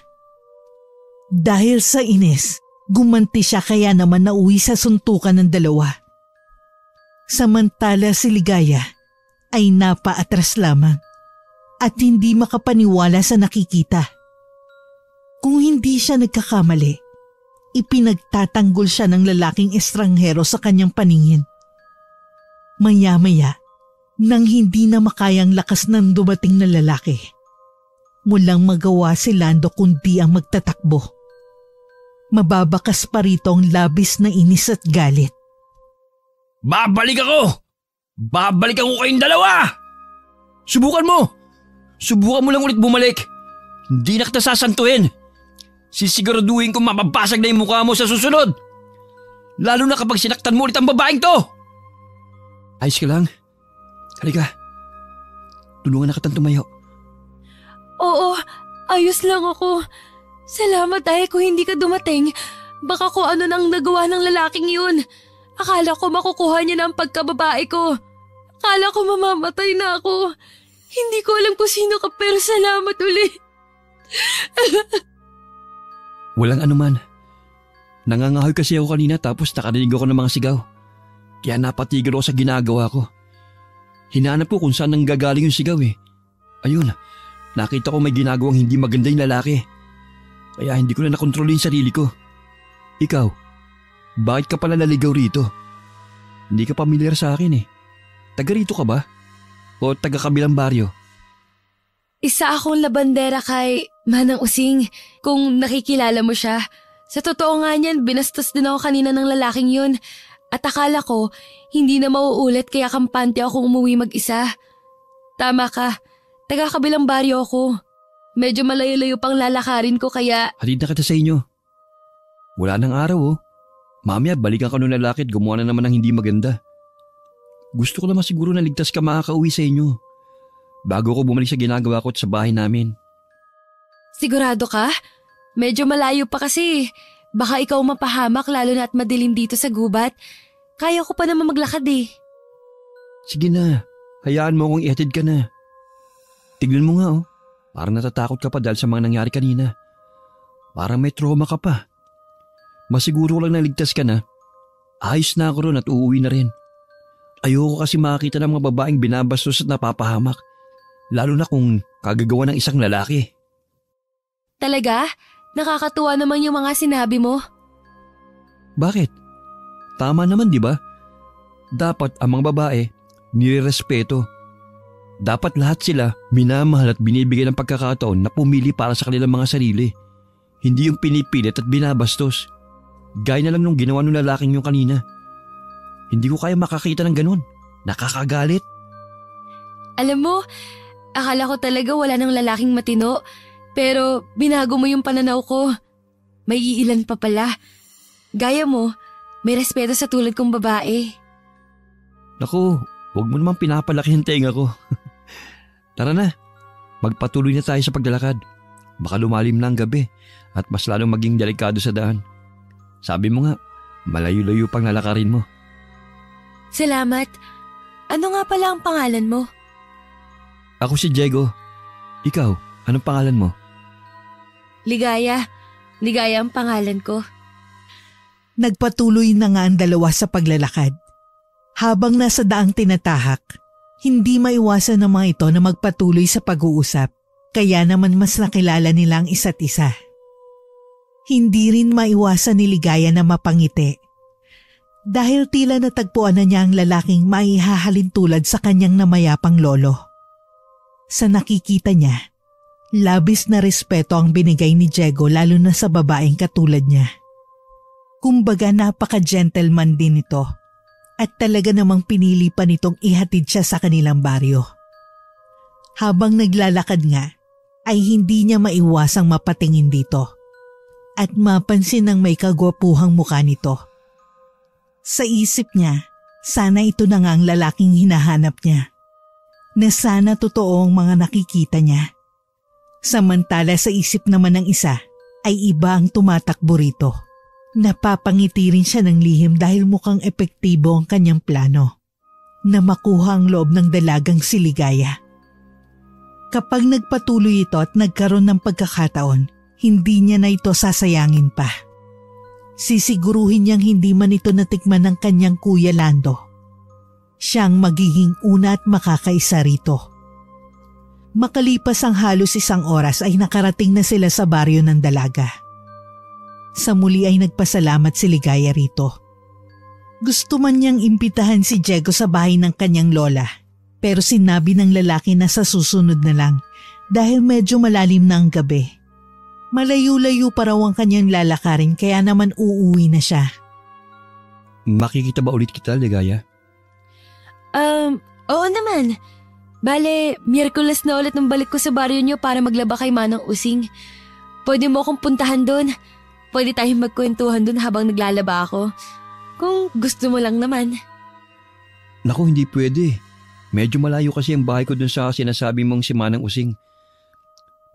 Dahil sa inis, gumanti siya kaya naman nauwi sa suntukan ng dalawa. Samantala si Ligaya ay napaatras lamang at hindi makapaniwala sa nakikita. Kung hindi siya nagkakamali, ipinagtatanggol siya ng lalaking estranghero sa kanyang paningin. Maya-maya, nang hindi na makayang lakas ng dumating na lalaki, mulang magawa si Lando kundi ang magtatakbo. Mababakas pa rito ang labis na inis at galit. Babalik ako! Babalikan ko kayong dalawa! Subukan mo! Subukan mo lang ulit bumalik. Hindi na kita sasantuhin. Sisiguraduhin kong mababasag na yung mukha mo sa susunod. Lalo na kapag sinaktan mo ulit ang babaeng to. Ayos ka lang? Halika. Tulungan na kitang tumayo. Oo, ayos lang ako. Salamat dahil kung hindi ka dumating, baka kung ano nang nagawa ng lalaking yun. Akala ko makukuha niya na ang pagkababae ko. Akala ko mamamatay na ako. Hindi ko alam kung sino ka pero salamat ulit. Walang anuman. Nangangahoy kasi ako kanina tapos nakarinig ako ng mga sigaw. Kaya napatigil ako sa ginagawa ko. Hinahanap ko kung saan nanggagaling yung sigaw eh. Ayun, nakita ko may ginagawang hindi maganda yung lalaki. Kaya hindi ko na nakontrol yung sarili ko. Ikaw, bakit ka pala naligaw rito? Hindi ka pamilyar sa akin eh. Taga rito ka ba? O taga kabilang baryo? Isa akong labandera kay Manang Using, kung nakikilala mo siya. Sa totoo nga niyan, binastos din ako kanina ng lalaking yun. At akala ko, hindi na mauulit kaya kampante akong umuwi mag-isa. Tama ka, Taga kabilang baryo ako. Medyo malayo-layo pang lalakarin ko kaya… Hatid na kita sa inyo. Wala nang araw oh. Mamaya balikan ka nung lalaki at gumawa na naman ng hindi maganda. Gusto ko naman siguro na ligtas ka makakauwi sa inyo. Bago ko bumalik sa ginagawa ko at sa bahay namin. Sigurado ka? Medyo malayo pa kasi. Baka ikaw mapahamak lalo na at madilim dito sa gubat. Kaya ko pa naman maglakad eh. Sige na, hayaan mo akong ihatid ka na. Tignan mo nga oh, parang natatakot ka pa dahil sa mga nangyari kanina. Parang may trauma ka pa. Masiguro ko lang na ligtas ka na. Ayos na ako ron at uuwi na rin. Ayoko kasi makakita ng mga babaeng binabastos at napapahamak. Lalo na kung kagagawa ng isang lalaki. Talaga? Nakakatuwa naman yung mga sinabi mo. Bakit? Tama naman di ba? Dapat ang mga babae nirerespeto. Dapat lahat sila minamahal at binibigyan ng pagkakataon na pumili para sa kanilang mga sarili. Hindi yung pinipilit at binabastos. Gaya na lang nung ginawa nung lalaking yung kanina. Hindi ko kaya makakita ng ganun. Nakakagalit. Alam mo, akala ko talaga wala nang lalaking matino. Pero binago mo yung pananaw ko. May iilan pa pala. Gaya mo, may respeto sa tulad kong babae. Naku, huwag mo naman pinapalaki yung tenga ko. Tara na, magpatuloy na tayo sa paglalakad. Baka lumalim na ang gabi at mas lalong maging delikado sa daan. Sabi mo nga, malayo-layo pang lalakarin mo. Salamat. Ano nga pala ang pangalan mo? Ako si Diego. Ikaw, anong pangalan mo? Ligaya. Ligaya ang pangalan ko. Nagpatuloy na nga ang dalawa sa paglalakad. Habang nasa daang tinatahak, hindi maiwasan ng mga ito na magpatuloy sa pag-uusap, kaya naman mas nakilala nila ang isa't isa. Hindi rin maiwasan ni Ligaya na mapangiti. Dahil tila natagpuan na niya ang lalaking maihahalin tulad sa kanyang namayapang lolo. Sa nakikita niya, labis na respeto ang binigay ni Diego lalo na sa babaeng katulad niya. Kumbaga napaka-gentleman din ito at talaga namang pinili pa nitong ihatid siya sa kanilang baryo. Habang naglalakad nga ay hindi niya maiwasang mapatingin dito at mapansin ng may kagwapuhang mukha nito. Sa isip niya, sana ito na nga ang lalaking hinahanap niya. Na sana totoo ang mga nakikita niya. Samantala sa isip naman ng isa ay iba ang tumatakbo rito. Napapangiti rin siya ng lihim dahil mukhang epektibo ang kanyang plano na makuha ang loob ng dalagang si Ligaya. Kapag nagpatuloy ito at nagkaroon ng pagkakataon, hindi niya na ito sasayangin pa. Sisiguruhin niyang hindi man ito natikman ng kanyang kuya Lando. Siyang magiging una at makakaisa rito. Makalipas ang halos 1 oras ay nakarating na sila sa baryo ng dalaga. Sa muli ay nagpasalamat si Ligaya rito. Gusto man niyang imbitahan si Diego sa bahay ng kanyang lola, pero sinabi ng lalaki na sa susunod na lang dahil medyo malalim na ang gabi. Malayo-layo pa raw ang kanyang lalakarin kaya naman uuwi na siya. Makikita ba ulit kita, Ligaya? Oo naman. Bale, Miyerkules na ulit ng balik ko sa baryo niyo para maglaba kay Manang Using. Pwede mo akong puntahan doon. Pwede tayong magkwentuhan doon habang naglalaba ako. Kung gusto mo lang naman. Naku, hindi pwede. Medyo malayo kasi ang bahay ko dun sa sinasabi mong si Manang Using.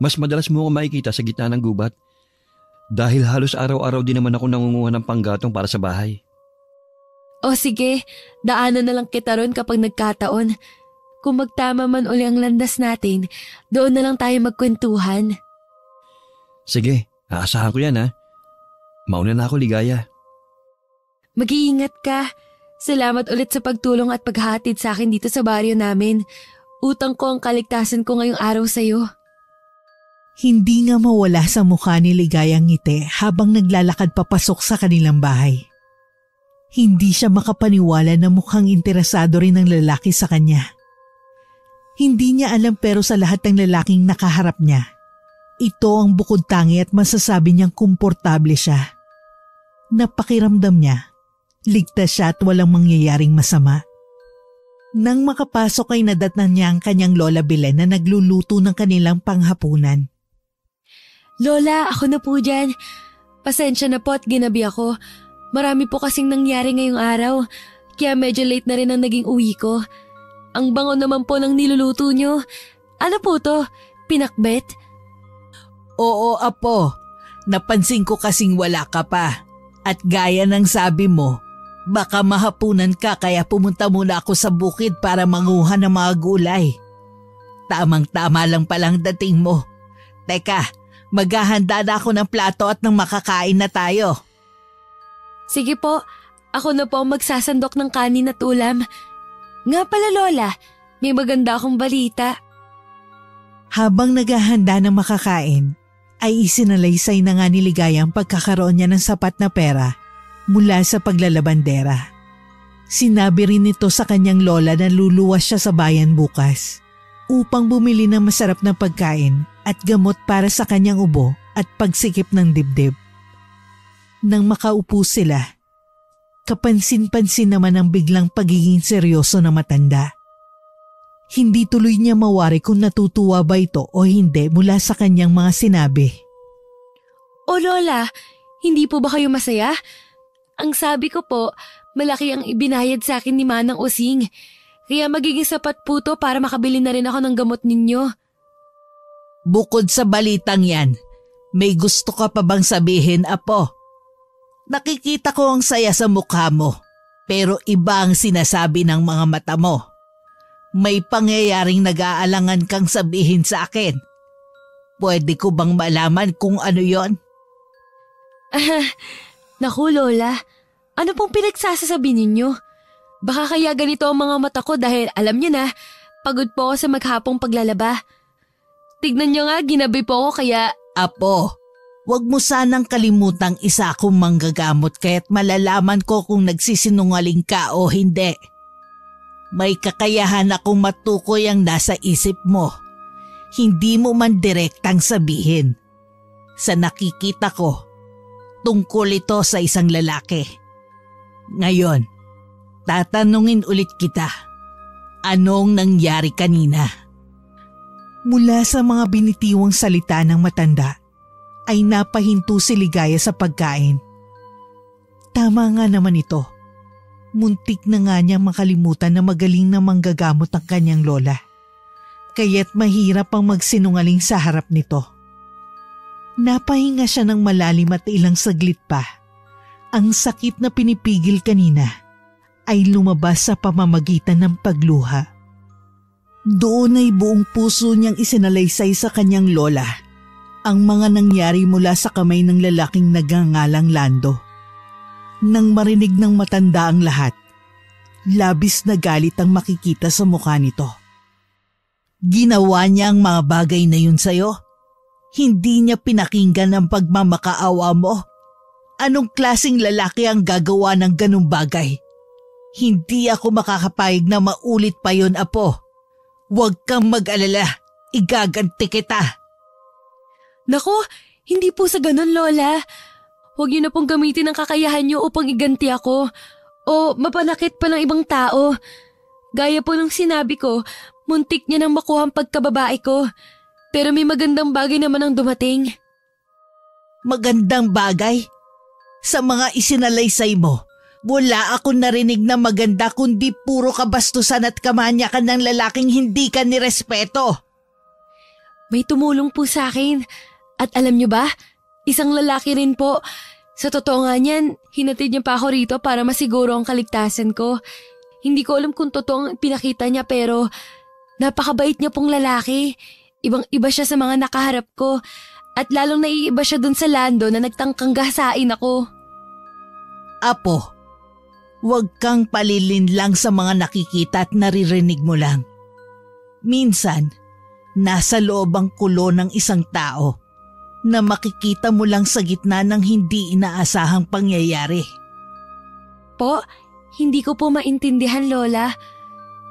Mas madalas mo ako makikita sa gitna ng gubat. Dahil halos araw-araw din naman ako nangunguha ng panggatong para sa bahay. O sige, daanan na lang kita ron kapag nagkataon. Kung magtama man uli ang landas natin, doon na lang tayo magkwentuhan. Sige, aasahan ko yan ha. Mauna na ako, Ligaya. Mag-iingat ka. Salamat ulit sa pagtulong at paghatid sa akin dito sa baryo namin. Utang ko ang kaligtasan ko ngayong araw sa'yo. Hindi nga mawala sa mukha ni Ligaya ang ngiti habang naglalakad papasok sa kanilang bahay. Hindi siya makapaniwala na mukhang interesado rin ng lalaki sa kanya. Hindi niya alam pero sa lahat ng lalaking nakaharap niya, ito ang bukod tangi at masasabi niyang komportable siya. Napakiramdam niya, ligtas siya at walang mangyayaring masama. Nang makapasok ay nadatnan niya ang kanyang Lola Belen na nagluluto ng kanilang panghapunan. Lola, ako na po dyan. Pasensya na po at ginabi ako. Marami po kasing nangyari ngayong araw, kaya medyo late na rin ang naging uwi ko. Ang bango naman po ng niluluto nyo. Ano po to? Pinakbet? Oo, Apo. Napansin ko kasing wala ka pa. At gaya ng sabi mo, baka mahapunan ka kaya pumunta muna ako sa bukid para manguha ng mga gulay. Tamang-tama lang palang dating mo. Teka, maghahanda na ako ng plato at ng makakain na tayo. Sige po, ako na po ang magsasandok ng kanin at ulam. Nga pala Lola, may maganda akong balita. Habang naghahanda ng makakain, ay isinalaysay na nga ni Ligaya ang pagkakaroon niya ng sapat na pera mula sa paglalabandera. Sinabi rin nito sa kanyang lola na luluwas siya sa bayan bukas upang bumili ng masarap na pagkain at gamot para sa kanyang ubo at pagsikip ng dibdib. Nang makaupo sila, kapansin-pansin naman ang biglang pagiging seryoso na matanda. Hindi tuloy niya mawari kung natutuwa ba ito o hindi mula sa kanyang mga sinabi. O Lola, hindi po ba kayo masaya? Ang sabi ko po, malaki ang ibinayad sa akin ni Manang Using. Kaya magiging sapat po to para makabili na rin ako ng gamot ninyo. Bukod sa balitang yan, may gusto ka pa bang sabihin, Apo? Nakikita ko ang saya sa mukha mo, pero iba ang sinasabi ng mga mata mo. May pangyayaring nag-aalangan kang sabihin sa akin. Pwede ko bang malaman kung ano yon? Naku Lola, ano pong pinagsasasabi ninyo? Baka kaya ganito ang mga mata ko dahil alam niyo na, pagod po ako sa maghapong paglalaba. Tignan niyo nga, ginabi po ako kaya… Apo, wag mo sanang kalimutang isa akong manggagamot kaya't malalaman ko kung nagsisinungaling ka o hindi. May kakayahan akong matukoy ang nasa isip mo. Hindi mo man direktang sabihin. Sa nakikita ko, tungkol ito sa isang lalaki. Ngayon, tatanungin ulit kita. Anong nangyari kanina? Mula sa mga binitiwang salita ng matanda, ay napahinto si Ligaya sa pagkain. Tama nga naman ito. Muntik na nga niya makalimutan na magaling na manggagamot ang kanyang lola. Kaya't mahirap ang magsinungaling sa harap nito. Napahinga siya ng malalim at ilang saglit pa. Ang sakit na pinipigil kanina ay lumabas sa pamamagitan ng pagluha. Doon ay buong puso niyang isinalaysay sa kanyang lola ang mga nangyari mula sa kamay ng lalaking nagngangalang Lando. Nang marinig ng matanda ang lahat, labis na galit ang makikita sa mukha nito. Ginawa niya ang mga bagay na yun sa'yo? Hindi niya pinakinggan ang pagmamakaawa mo? Anong klaseng lalaki ang gagawa ng ganung bagay? Hindi ako makakapayag na maulit pa yon, Apo. Huwag kang mag-alala, igaganti kita. Naku, hindi po sa ganun Lola. Huwag niyo na pong gamitin ang kakayahan niyo upang iganti ako o mapanakit pa ng ibang tao. Gaya po nung sinabi ko, muntik niya nang makuha ang pagkababae ko. Pero may magandang bagay naman ang dumating. Magandang bagay? Sa mga isinalaysay mo, wala akong narinig na maganda kundi puro kabastusan at kamanyakan ng lalaking hindi ka nirespeto. May tumulong po sa akin. At alam niyo ba, isang lalaki rin po. Sa totoo nga niyan, hinatid niya pa ako rito para masiguro ang kaligtasan ko. Hindi ko alam kung totoo ang pinakita niya pero napakabait niya pong lalaki. Ibang-iba siya sa mga nakaharap ko at lalong naiiba siya dun sa Lando na nagtangkang gahasain ako. Apo, huwag kang palilinlang sa mga nakikita at naririnig mo lang. Minsan, nasa loob ang kulo ng isang tao na makikita mo lang sa gitna ng hindi inaasahang pangyayari. Po, hindi ko po maintindihan Lola.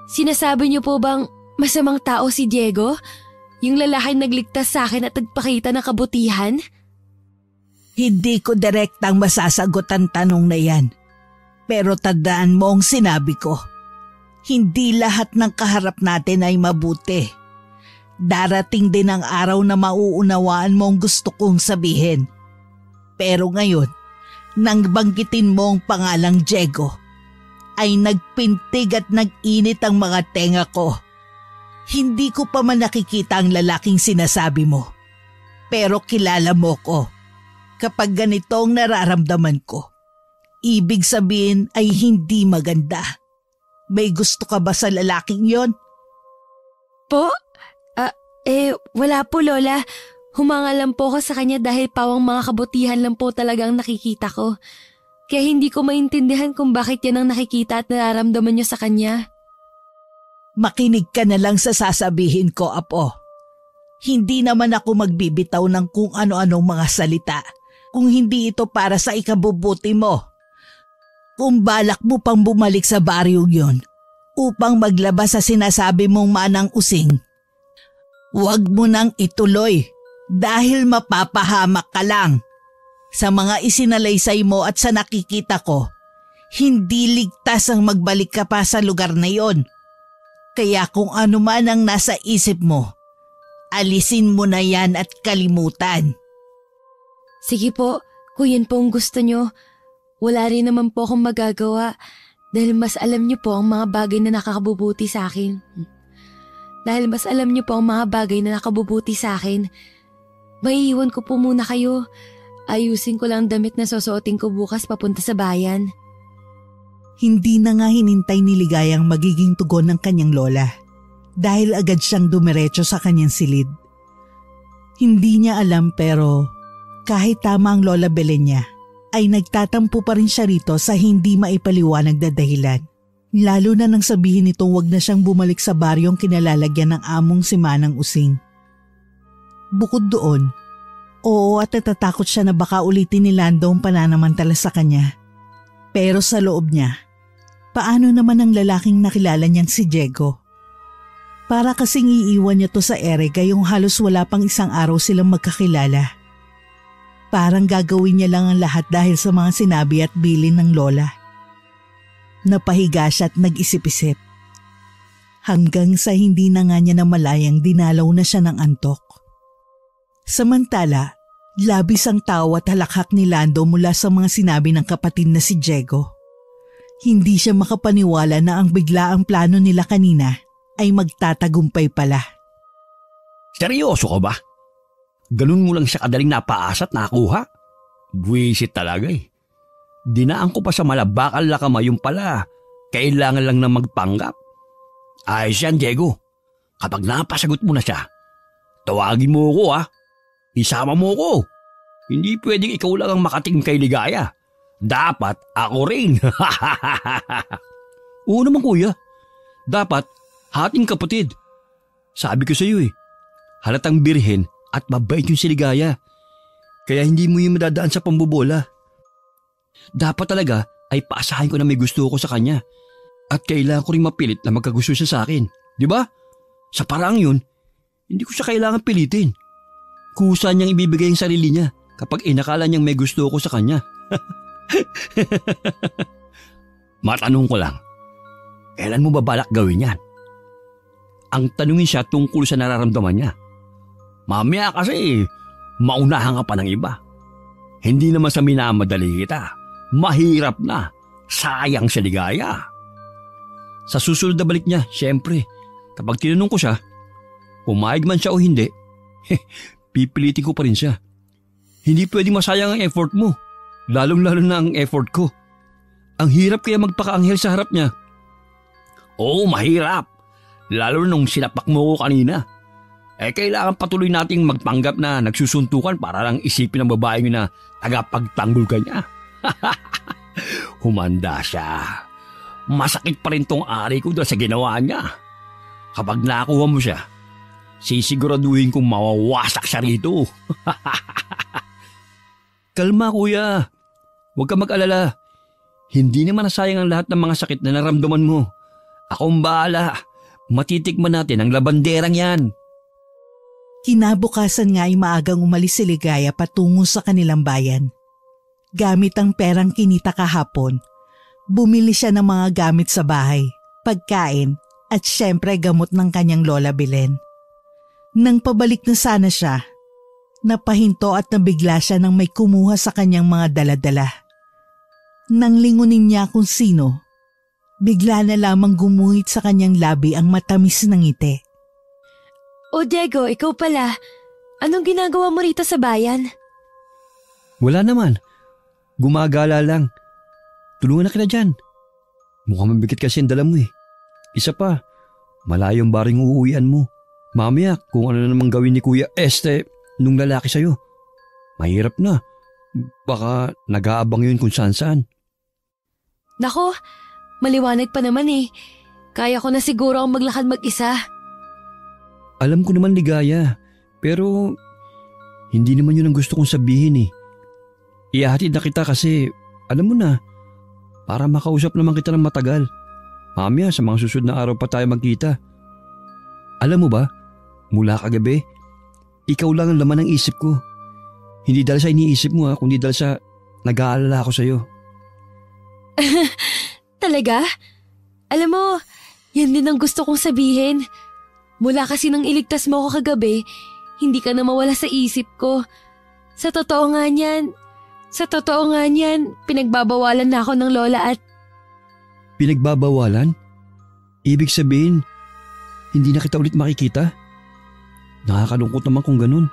Sinasabi niyo po bang masamang tao si Diego? Yung lalaking nagligtas sa akin at nagpakita ng kabutihan? Hindi ko direktang masasagot ang tanong na yan. Pero tandaan mo ang sinabi ko. Hindi lahat ng kaharap natin ay mabuti. Darating din ang araw na mauunawaan mo ang gusto kong sabihin. Pero ngayon, nang banggitin mo ang pangalang Diego, ay nagpintig at nag-init ang mga tenga ko. Hindi ko pa man nakikita ang lalaking sinasabi mo. Pero kilala mo ko. Kapag ganito ang nararamdaman ko, ibig sabihin ay hindi maganda. May gusto ka ba sa lalaking yon? Po? Wala po, Lola. Humanga lang po ako sa kanya dahil pawang mga kabutihan lang po talagang nakikita ko. Kaya hindi ko maintindihan kung bakit yan ang nakikita at nararamdaman niyo sa kanya. Makinig ka na lang sa sasabihin ko, Apo. Hindi naman ako magbibitaw ng kung ano-anong mga salita kung hindi ito para sa ikabubuti mo. Kung balak mo pang bumalik sa baryong yon upang maglabas sa sinasabi mong manang using, huwag mo nang ituloy dahil mapapahamak ka lang. Sa mga isinalaysay mo at sa nakikita ko, hindi ligtas ang magbalik ka pa sa lugar na yon. Kaya kung ano man ang nasa isip mo, alisin mo na yan at kalimutan. Sige po, kung yun po ang gusto nyo, wala rin naman po akong magagawa dahil mas alam niyo po ang mga bagay na nakakabubuti sa akin. Dahil mas alam niyo po ang mga bagay na nakabubuti sa akin, maiiwan ko po muna kayo. Ayusin ko lang damit na susuotin ko bukas papunta sa bayan. Hindi na nga hinintay ni Ligaya ang magiging tugon ng kanyang lola dahil agad siyang dumiretso sa kanyang silid. Hindi niya alam pero kahit tama ang Lola Belen niya, ay nagtatampo pa rin siya rito sa hindi maipaliwanag na dahilan. Lalo na nang sabihin nitong wag na siyang bumalik sa baryong kinalalagyan ng among si Manang Using. Bukod doon, oo at natatakot siya na baka ulitin ni Lando ang pananamantala sa kanya. Pero sa loob niya, paano naman ang lalaking nakilala niyang si Diego? Para kasing iiwan niya to sa ere gayong halos wala pang isang araw silang magkakilala. Parang gagawin niya lang ang lahat dahil sa mga sinabi at bilin ng lola. Napahiga siya at nag-isip-isip. Hanggang sa hindi na nga niya namalayang dinalaw na siya ng antok. Samantala, labis ang tawa at halakhak ni Lando mula sa mga sinabi ng kapatid na si Diego. Hindi siya makapaniwala na ang biglaang plano nila kanina ay magtatagumpay pala. Seryoso ka ba? Ganun mo lang siya kadaling napaasa at nakuha? Buwisit talaga eh. Dinaan ko pa sa malabakal na kamay yung pala. Kailangan lang na magpanggap. Ayos yan, Diego. Kapag napasagot mo na siya, tawagin mo ko ha. Isama mo ko. Hindi pwedeng ikaw lang ang makatingin kay Ligaya. Dapat ako rin. Oo naman kuya. Dapat hating kapatid. Sabi ko sa iyo eh. Halatang birhen at mabait yung si Ligaya. Kaya hindi mo yung madadaan sa pambobola. Dapat talaga ay paasahin ko na may gusto ko sa kanya. At kailangan ko rin mapilit na magkagusto siya sa akin. Di ba? Sa paraang yun, hindi ko siya kailangan pilitin. Kusa niyang ibibigay ang sarili niya kapag inakala niyang may gusto ko sa kanya. Matanong ko lang, kailan mo ba balak gawin yan? Ang tanungin siya tungkol sa nararamdaman niya. Mamaya kasi, maunahan ka pa ng iba. Hindi naman sa minamadali kita. Mahirap na. Sayang si Ligaya. Sa susunod na balik niya, syempre, kapag tinanong ko siya, pumayag man siya o hindi, pipilitin ko pa rin siya. Hindi pwedeng masayang ang effort mo. Lalong-lalo na ang effort ko. Ang hirap kaya magpakaanghel sa harap niya. Oo, mahirap. Lalo nung sinapak mo ko kanina. Kailangan patuloy nating magpanggap na nagsusuntukan para lang isipin ng babaeng na tagapagtanggol ka niya. Humanda siya. Masakit pa rin tong ari ko dahil sa ginawa niya. Kapag nakuha mo siya, sisiguraduhin kong mawawasak siya rito. Kalma kuya. Huwag ka mag-alala. Hindi naman nasayang ang lahat ng mga sakit na naramdaman mo. Akong bahala. Matitikman natin ang labanderang yan. Kinabukasan nga ay maagang umalis si Ligaya patungo sa kanilang bayan. Gamit ang perang kinita kahapon, bumili siya ng mga gamit sa bahay pagkain at syempre gamot ng kanyang lola Belen. Nang pabalik na sana siya, napahinto at nabigla siya nang may kumuha sa kanyang mga daladala. Nang lingunin niya kung sino, bigla na lamang gumuhit sa kanyang labi ang matamis ng ngiti. O Diego, ikaw pala. Anong ginagawa mo rito sa bayan? Wala naman. Gumagala lang. Tulungan na kita dyan. Mukhang mabigat kasi ang dala mo eh. Isa pa, malayong baring uuwian mo. Mamaya kung ano na namang gawin ni Kuya nung lalaki sa'yo. Mahirap na. Baka nag-aabang yun kung saan-saan. Nako, maliwanag pa naman eh. Kaya ko na siguro ang maglakad mag-isa. Alam ko naman, Ligaya. Pero hindi naman yun ang gusto kong sabihin eh. Ihahatid na kita kasi alam mo na, para makausap naman kita ng matagal. Mamaya sa mga susunod na araw pa tayo magkita. Alam mo ba, mula kagabi, ikaw lang ang laman ng isip ko. Hindi dahil sa iniisip mo kundi dahil sa nag-aalala ako sa'yo. Talaga? Alam mo, yan din ang gusto kong sabihin. Mula kasi nang iligtas mo ako kagabi, hindi ka na mawala sa isip ko. Sa totoo nga niyan, pinagbabawalan na ako ng lola at… Pinagbabawalan? Ibig sabihin, hindi na kita ulit makikita? Nakakalungkot naman kung ganun.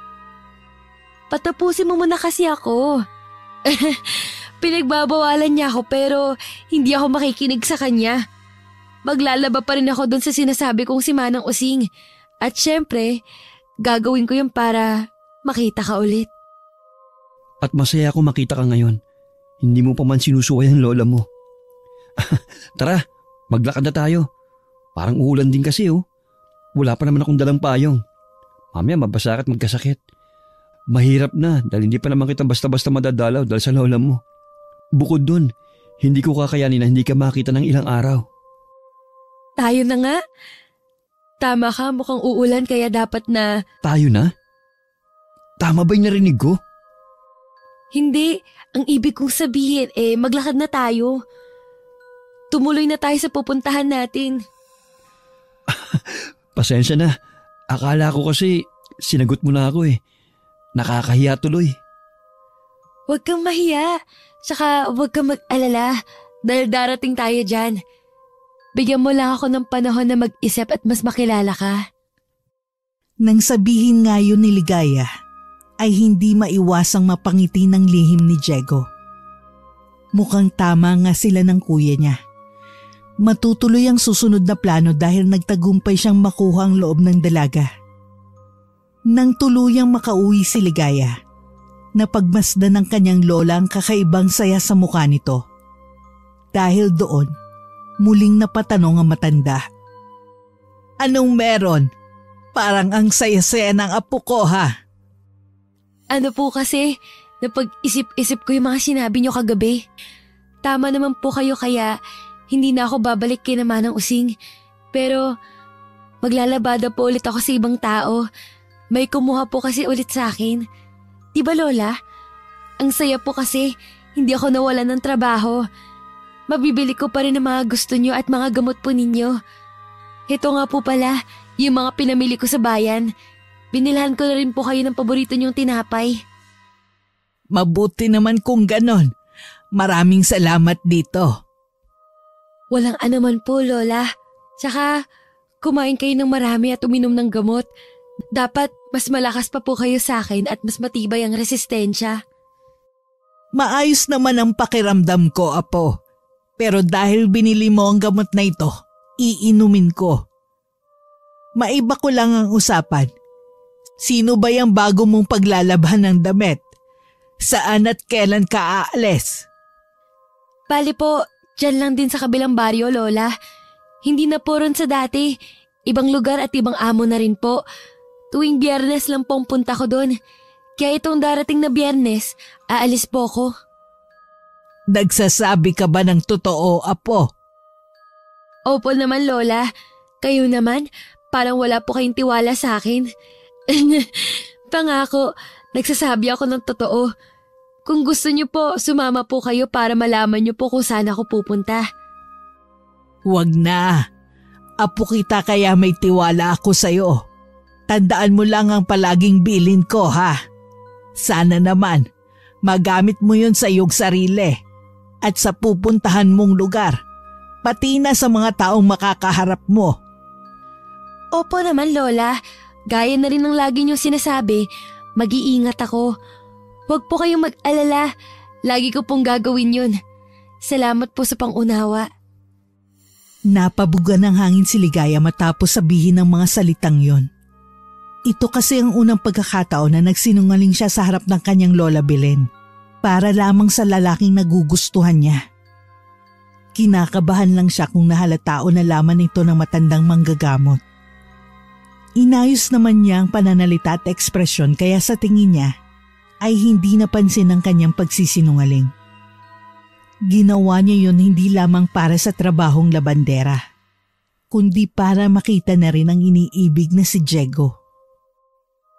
Patapusin mo muna kasi ako. Pinagbabawalan niya ako pero hindi ako makikinig sa kanya. Maglalaba pa rin ako doon sa sinasabi kong si Manang Using. At syempre, gagawin ko yun para makita ka ulit. At masaya ako makita ka ngayon. Hindi mo pa man sinusuway ang lola mo. Tara, maglakad na tayo. Parang uulan din kasi Wala pa naman akong dalang payong. Mamaya mabasa ka at magkasakit. Mahirap na dahil hindi pa naman kita basta-basta madadalaw dahil sa lola mo. Bukod dun, hindi ko kakayanin na hindi ka makita ng ilang araw. Tayo na nga. Tama ka, mukhang uulan kaya dapat na… Tayo na? Tama ba yung narinig ko? Hindi, ang ibig kong sabihin maglakad na tayo. Tumuloy na tayo sa pupuntahan natin. Pasensya na. Akala ko kasi sinagot mo na ako Nakakahiya tuloy. Huwag kang mahiya. Tsaka huwag kang mag-alala dahil darating tayo dyan. Bigyan mo lang ako ng panahon na mag-isip at mas makilala ka. Nang sabihin nga yun ni Ligaya, ay hindi maiwasang mapangiti ng lihim ni Diego. Mukhang tama nga sila ng kuya niya. Matutuloy ang susunod na plano dahil nagtagumpay siyang makuha ang loob ng dalaga. Nang tuluyang makauwi si Ligaya, napagmasdan ng kanyang lola ang kakaibang saya sa mukha nito. Dahil doon, muling napatanong ang matanda. Anong meron? Parang ang saya-saya ng apo ko ha? Ano po kasi, napag-isip-isip ko yung mga sinabi niyo kagabi. Tama naman po kayo kaya hindi na ako babalik kay Manang Using. Pero maglalabada po ulit ako sa ibang tao. May kumuha po kasi ulit sa akin. Diba Lola? Ang saya po kasi hindi ako nawalan ng trabaho. Mabibili ko pa rin ang mga gusto niyo at mga gamot po ninyo. Ito nga po pala, yung mga pinamili ko sa bayan. Binilhan ko na rin po kayo ng paborito niyong tinapay. Mabuti naman kung ganon. Maraming salamat dito. Walang anuman po, Lola. Tsaka, kumain kayo ng marami at uminom ng gamot. Dapat mas malakas pa po kayo sa akin at mas matibay ang resistensya. Maayos naman ang pakiramdam ko, apo. Pero dahil binili mo ang gamot na ito, iinumin ko. Maiba ko lang ang usapan. Sino ba yung bago mong paglalabhan ng damit? Saan at kailan ka aalis? Bali po, dyan lang din sa kabilang baryo, Lola. Hindi na po ron sa dati. Ibang lugar at ibang amo na rin po. Tuwing Biyernes lang pong punta ko doon. Kaya itong darating na Biyernes, aalis po ko. Nagsasabi ka ba ng totoo, apo? Opo naman, Lola. Kayo naman, parang wala po kayong tiwala sa akin. Pangako, nagsasabi ako ng totoo. Kung gusto niyo po, sumama po kayo para malaman niyo po kung saan ako pupunta. Huwag na. Apo kita kaya may tiwala ako sa'yo. Tandaan mo lang ang palaging bilin ko ha. Sana naman magamit mo yun sa iyong sarili at sa pupuntahan mong lugar, pati na sa mga taong makakaharap mo. Opo naman, Lola. Gaya na rin ng lagi niyong sinasabi, mag-iingat ako. Huwag po kayong mag-alala. Lagi ko pong gagawin yun. Salamat po sa pangunawa. Napabuga ng hangin si Ligaya matapos sabihin ng mga salitang yon. Ito kasi ang unang pagkakataon na nagsinungaling siya sa harap ng kanyang Lola Belen para lamang sa lalaking nagugustuhan niya. Kinakabahan lang siya kung nahalata o nalaman ito ng matandang manggagamot. Inayos naman niya ang pananalita at ekspresyon kaya sa tingin niya ay hindi napansin ang kanyang pagsisinungaling. Ginawa niya yun hindi lamang para sa trabahong labandera, kundi para makita na rin ang iniibig na si Diego.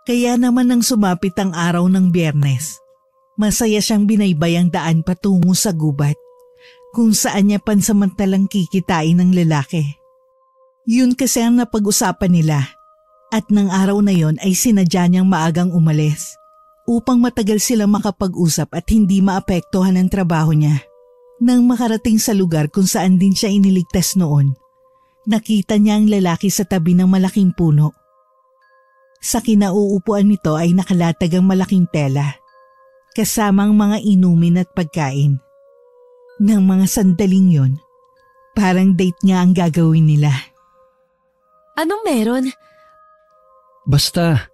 Kaya naman nang sumapit ang araw ng Biyernes, masaya siyang binaybay ang daan patungo sa gubat, kung saan niya pansamantalang kikitain ng lalaki. Yun kasi ang napag-usapan nila, at ng araw na yon ay sinadya niyang maagang umalis, upang matagal silang makapag-usap at hindi maapektuhan ang trabaho niya. Nang makarating sa lugar kung saan din siya iniligtas noon, nakita niya ang lalaki sa tabi ng malaking puno. Sa kinauupuan nito ay nakalatag ang malaking tela, kasamang mga inumin at pagkain. Nang mga sandaling yon, parang date nga ang gagawin nila. Anong meron? Basta,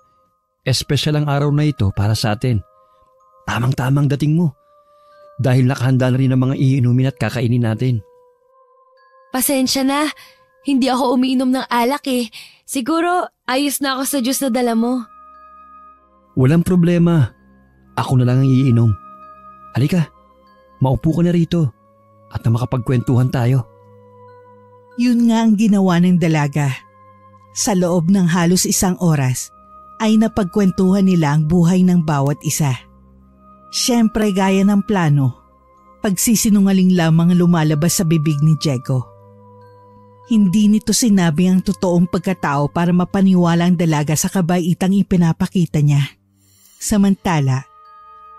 espesyal ang araw na ito para sa atin. Tamang-tamang dating mo. Dahil nakahanda na rin ang mga iinumin at kakainin natin. Pasensya na. Hindi ako umiinom ng alak eh. Siguro ayos na ako sa juice na dala mo. Walang problema. Ako na lang ang iinom. Halika, maupo ka na rito at na makapagkwentuhan tayo. Yun nga ang ginawa ng dalaga. Sa loob ng halos 1 oras ay napagkwentuhan nila ang buhay ng bawat isa. Siyempre gaya ng plano, pagsisinungaling lamang lumalabas sa bibig ni Diego. Hindi nito sinabi ang totoong pagkatao para mapaniwala ang dalaga sa kabaitang ipinapakita niya. Samantala,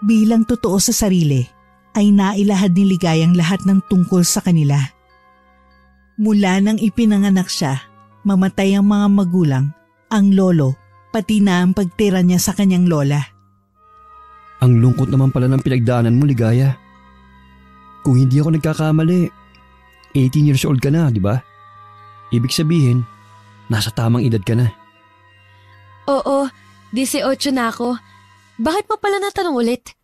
bilang totoo sa sarili, ay nailahad ni Ligayang lahat ng tungkol sa kanila. Mula nang ipinanganak siya, mamatay ang mga magulang, ang lolo, pati na ang pagtira niya sa kanyang lola. Ang lungkot naman pala ng pinagdaanan mo, Ligaya. Kung hindi ako nagkakamali, 18 years old ka na, di ba? Ibig sabihin, nasa tamang edad ka na. Oo, 18 na ako. Bakit mo pala natanong ulit?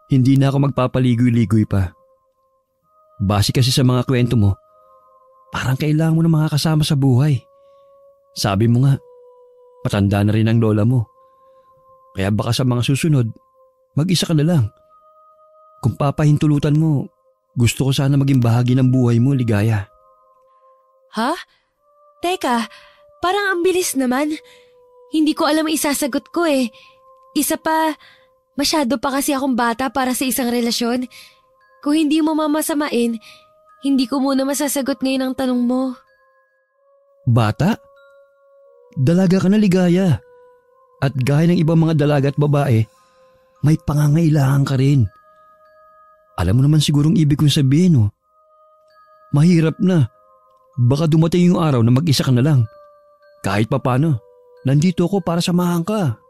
Hindi na ako magpapaligoy-ligoy pa. Base kasi sa mga kwento mo, parang kailangan mo na makakasama sa buhay. Sabi mo nga, matanda na rin ang lola mo. Kaya baka sa mga susunod, mag-isa ka na lang. Kung papahintulutan mo, gusto ko sana maging bahagi ng buhay mo, Ligaya. Ha? Teka, parang ang bilis naman. Hindi ko alam ang isasagot ko eh. Isa pa, masyado pa kasi akong bata para sa isang relasyon. Kung hindi mo mamasamain, hindi ko muna masasagot ngayon ang tanong mo. Bata? Dalaga ka na, Ligaya. At gaya ng ibang mga dalaga at babae, may pangangailangan ka rin. Alam mo naman sigurong ibig kong sabihin, oh. Mahirap na. Baka dumating yung araw na mag-isa ka na lang. Kahit papano, nandito ako para samahan ka.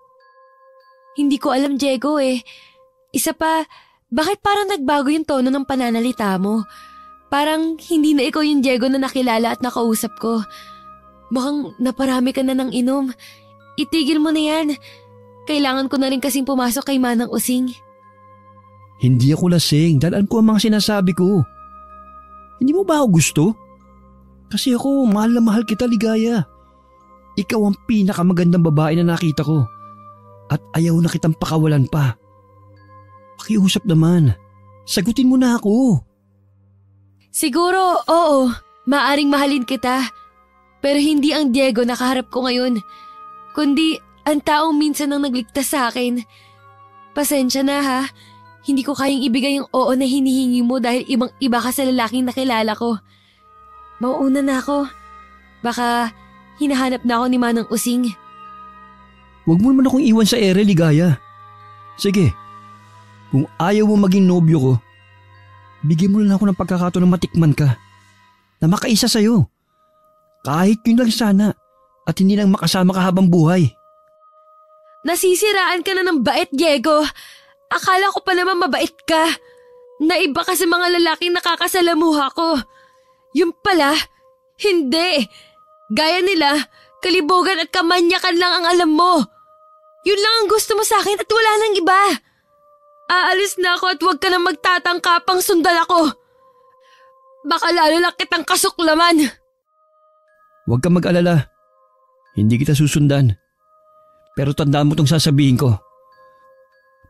Hindi ko alam, Diego eh. Isa pa, bakit parang nagbago yung tono ng pananalita mo? Parang hindi na ikaw yung Diego na nakilala at nakausap ko. Mukhang naparami ka na ng inom. Itigil mo na yan. Kailangan ko na rin kasing pumasok kay Manang Using. Hindi ako lasing dahil alam ko ang mga sinasabi ko. Hindi mo ba ako gusto? Kasi ako mahal na mahal kita, Ligaya. Ikaw ang pinakamagandang babae na nakita ko. At ayaw na kitang pakawalan pa. Pakiusap naman. Sagutin mo na ako. Siguro, oo. Maaring mahalin kita. Pero hindi ang Diego na kaharap ko ngayon. Kundi ang taong minsan ang nagligtas sa akin. Pasensya na ha. Hindi ko kayang ibigay yung oo na hinihingi mo dahil ibang iba ka sa lalaking nakilala ko. Mauuna na ako. Baka hinahanap na ako ni Manang Using. Huwag mo naman akong iwan sa ere, Ligaya. Sige, kung ayaw mo maging nobyo ko, bigyan mo lang ako ng pagkakataon na matikman ka. Na makaisa sa'yo. Kahit yun lang sana at hindi lang makasama ka habang buhay. Nasisiraan ka na ng bait, Diego. Akala ko pa naman mabait ka. Naiba ka sa mga lalaking nakakasalamuha ko. Yung pala, hindi. Gaya nila, kalibugan at kamanyakan lang ang alam mo. Yun lang ang gusto mo sa akin at wala nang iba. Aalis na ako at huwag ka na magtatangka pang sundan ako. Baka lalo lang kitang kasuklaman. Huwag kang mag-alala. Hindi kita susundan. Pero tandaan mo tong sasabihin ko.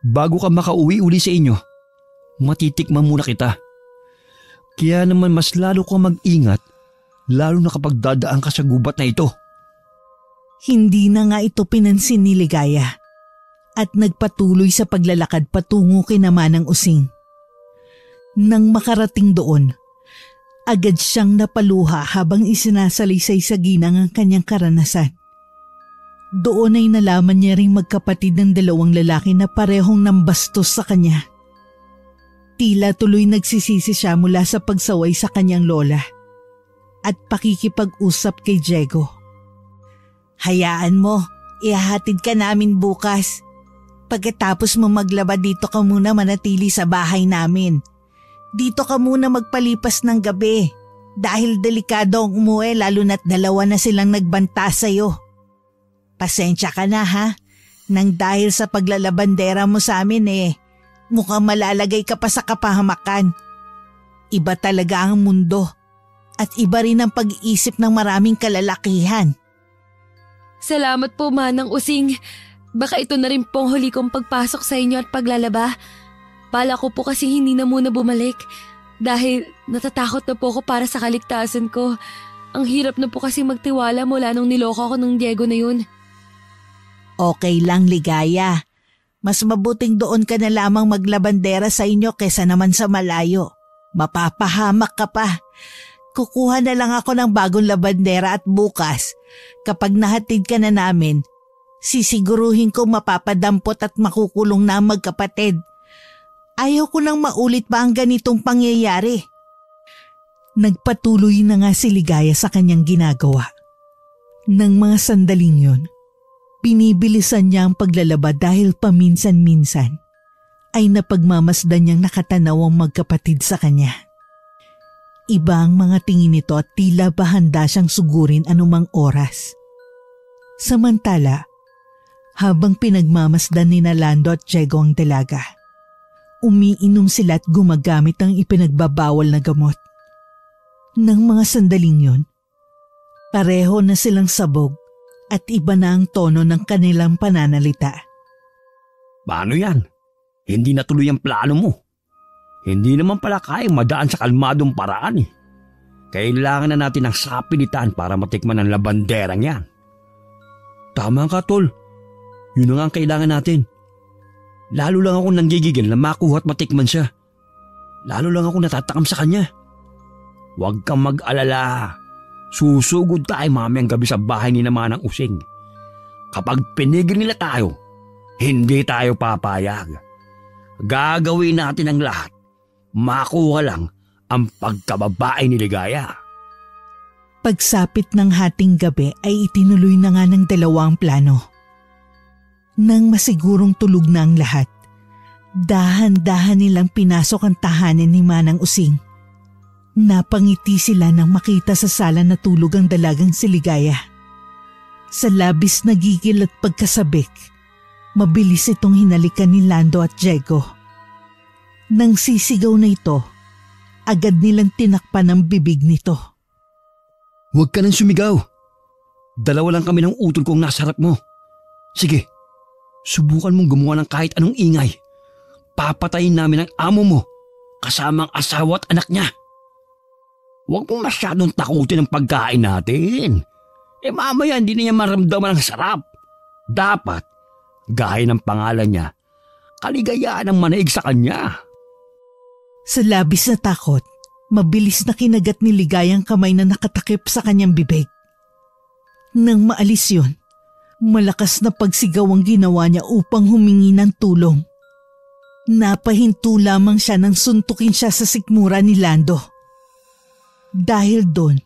Bago ka makauwi uli sa inyo, matitikman muna kita. Kaya naman mas lalo kang mag-ingat, lalo na kapag dadaan ka sa gubat na ito. Hindi na nga ito pinansin ni Ligaya at nagpatuloy sa paglalakad patungo kina Manang Using. Nang makarating doon, agad siyang napaluha habang isinasalaysay sa ginang ang kanyang karanasan. Doon ay nalaman niya ring magkapatid ng dalawang lalaki na parehong nambastos sa kanya. Tila tuloy nagsisisi siya mula sa pagsaway sa kanyang lola at pakikipag-usap kay Diego. Hayaan mo, ihahatid ka namin bukas. Pagkatapos mo maglaba dito ka muna manatili sa bahay namin. Dito ka muna magpalipas ng gabi dahil delikado ang umuwi lalo na't dalawa na silang nagbanta sa'yo. Pasensya ka na ha, nang dahil sa paglalabandera mo sa amin mukhang malalagay ka pa sa kapahamakan. Iba talaga ang mundo at iba rin ang pag-iisip ng maraming kalalakihan. Salamat po, Manang Using. Baka ito na rin pong huli kong pagpasok sa inyo at paglalaba. Bala ko po kasi hindi na muna bumalik dahil natatakot na po ako para sa kaligtasan ko. Ang hirap na po kasi magtiwala mula nung niloko ako ng Diego na yun. Okay lang, Ligaya. Mas mabuting doon ka na lamang maglabandera sa inyo kesa naman sa malayo. Mapapahamak ka pa. Kukuha na lang ako ng bagong labandera at bukas, kapag nahatid ka na namin, sisiguruhin kong mapapadampot at makukulong na ang magkapatid. Ayaw ko nang maulit pa ang ganitong pangyayari. Nagpatuloy na nga si Ligaya sa kanyang ginagawa. Nang mga sandaling yun, binibilisan niya ang paglalaba dahil paminsan-minsan ay napagmamasdan niyang nakatanaw ang magkapatid sa kanya. Iba ang mga tingin nito at tila ba handa siyang sugurin anumang oras. Samantala, habang pinagmamasdan ni Nalando at Diego ang dalaga, umiinom sila at gumagamit ng ipinagbabawal na gamot. Nang mga sandaling yun, pareho na silang sabog at iba na ang tono ng kanilang pananalita. Paano yan? Hindi natuloy ang plano mo. Hindi naman pala kayang madaan sa kalmadong paraan eh. Kailangan na natin ng sapilitan para matikman ang labanderang yan. Tama ka, Tol. Yun na nga ang kailangan natin. Lalo lang ako nanggigigil na makuha at matikman siya. Lalo lang ako natatakam sa kanya. Huwag kang mag-alala. Susugod tayo mamayang gabi sa bahay ni Manang Using. Kapag pinigil nila tayo, hindi tayo papayag. Gagawin natin ang lahat. Makuha lang ang pagkababae ni Ligaya. Pagsapit ng hating gabi ay itinuloy na nga ng dalawang plano. Nang masigurong tulog na ang lahat, dahan-dahan nilang pinasok ang tahanan ni Manang Using. Napangiti sila nang makita sa sala na tulog ang dalagang si Ligaya. Sa labis na gigil at pagkasabik, mabilis itong hinalikan ni Lando at Diego. Nang sisigaw na ito, agad nilang tinakpan ang bibig nito. Huwag ka nang sumigaw. Dalawa lang kami ng utol kong nasa harap mo. Sige, subukan mong gumawa ng kahit anong ingay. Papatayin namin ang amo mo, kasama ang asawa at anak niya. Huwag mong masyadong takutin ang pagkain natin. Mamaya hindi niya maramdaman ang sarap. Dapat, gaya ng pangalan niya, kaligayaan ang manaig sa kanya. Sa labis na takot, mabilis na kinagat ni Ligaya ang kamay na nakatakip sa kanyang bibig. Nang maalis yun, malakas na pagsigaw ang ginawa niya upang humingi ng tulong. Napahinto lamang siya nang suntukin siya sa sikmura ni Lando. Dahil doon,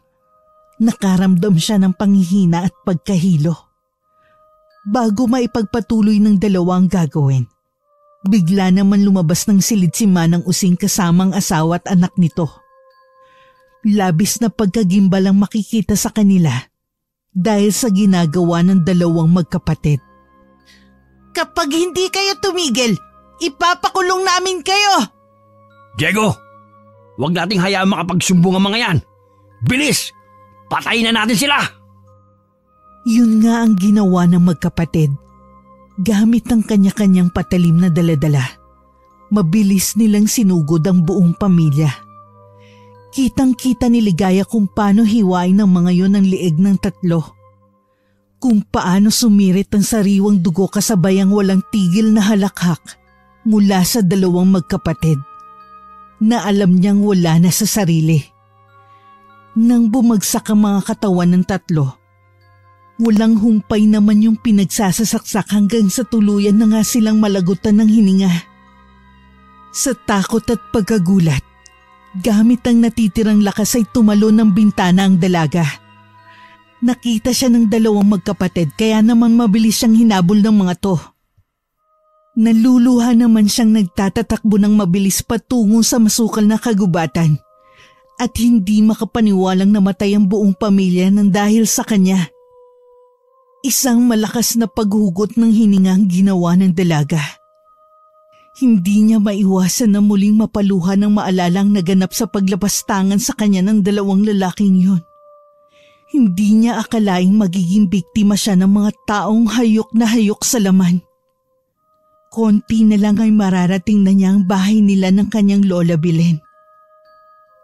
nakaramdam siya ng panghihina at pagkahilo. Bago maipagpatuloy ng dalawa ang gagawin, bigla naman lumabas ng silid si Manang Using kasamang asawa at anak nito. Labis na pagkagimbal ang makikita sa kanila dahil sa ginagawa ng dalawang magkapatid. Kapag hindi kayo tumigil, ipapakulong namin kayo! Diego, huwag nating hayaan makapagsumbong ang mga yan. Bilis! Patayin na natin sila! Yun nga ang ginawa ng magkapatid. Gamit ang kanya-kanyang patalim na daladala, mabilis nilang sinugod ang buong pamilya. Kitang-kita ni Ligaya kung paano hiwain ng mga yon ang lieg ng tatlo. Kung paano sumirit ang sariwang dugo kasabay ang walang tigil na halakhak mula sa dalawang magkapatid na alam niyang wala na sa sarili. Nang bumagsak ang mga katawan ng tatlo, walang humpay naman yung pinagsasasaksak hanggang sa tuluyan na nga silang malagutan ng hininga. Sa takot at pagkagulat, gamit ang natitirang lakas ay tumalon ng bintana ang dalaga. Nakita siya ng dalawang magkapatid kaya naman mabilis siyang hinabol ng mga to. Naluluha naman siyang nagtatatakbo ng mabilis patungo sa masukal na kagubatan at hindi makapaniwalang namatay ang buong pamilya nang dahil sa kanya. Isang malakas na paghugot ng hininga ang ginawa ng dalaga. Hindi niya maiwasan na muling mapaluha ng maalalang naganap sa paglapastangan sa kanya ng dalawang lalaking yun. Hindi niya akalaing magiging biktima siya ng mga taong hayok na hayok sa laman. Konti na lang ay mararating na niya ang bahay nila ng kanyang lola Belen.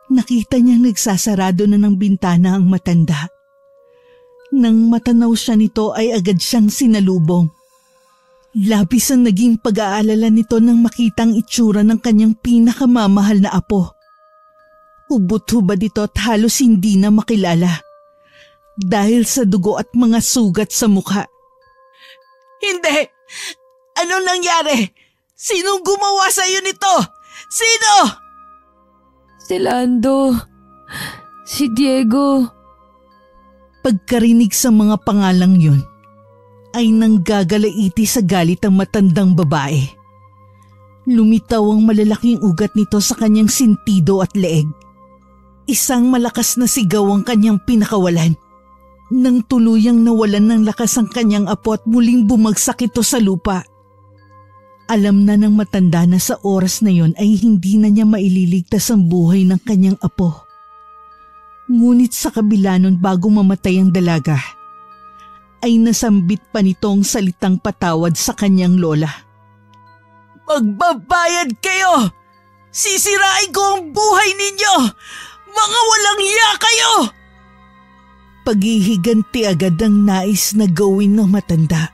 Nakita niyang nagsasarado na ng bintana ang matanda. Nang matanaw siya nito ay agad siyang sinalubong. Labis ang naging pag-aalala nito nang makitang itsura ng kanyang pinakamamahal na apo. Hubot-hubad ito at halos hindi na makilala dahil sa dugo at mga sugat sa mukha. Hindi! Anong nangyari? Sinong gumawa sa iyo nito? Sino? Si Lando. Si Diego. Pagkarinig sa mga pangalang yun, ay nanggagalaiti sa galit ang matandang babae. Lumitaw ang malalaking ugat nito sa kanyang sintido at leeg. Isang malakas na sigaw ang kanyang pinakawalan. Nang tuluyang nawalan ng lakas ang kanyang apo at muling bumagsak ito sa lupa. Alam na ng matanda na sa oras na yon ay hindi na niya maililigtas ang buhay ng kanyang apo. Ngunit sa kabila nun bago mamatay ang dalaga, ay nasambit pa nitong salitang patawad sa kanyang lola. Magbabayad kayo! Sisirain ko ang buhay ninyo! Mga walang iya kayo! Paghihiganti agad ang nais na gawin ng matanda.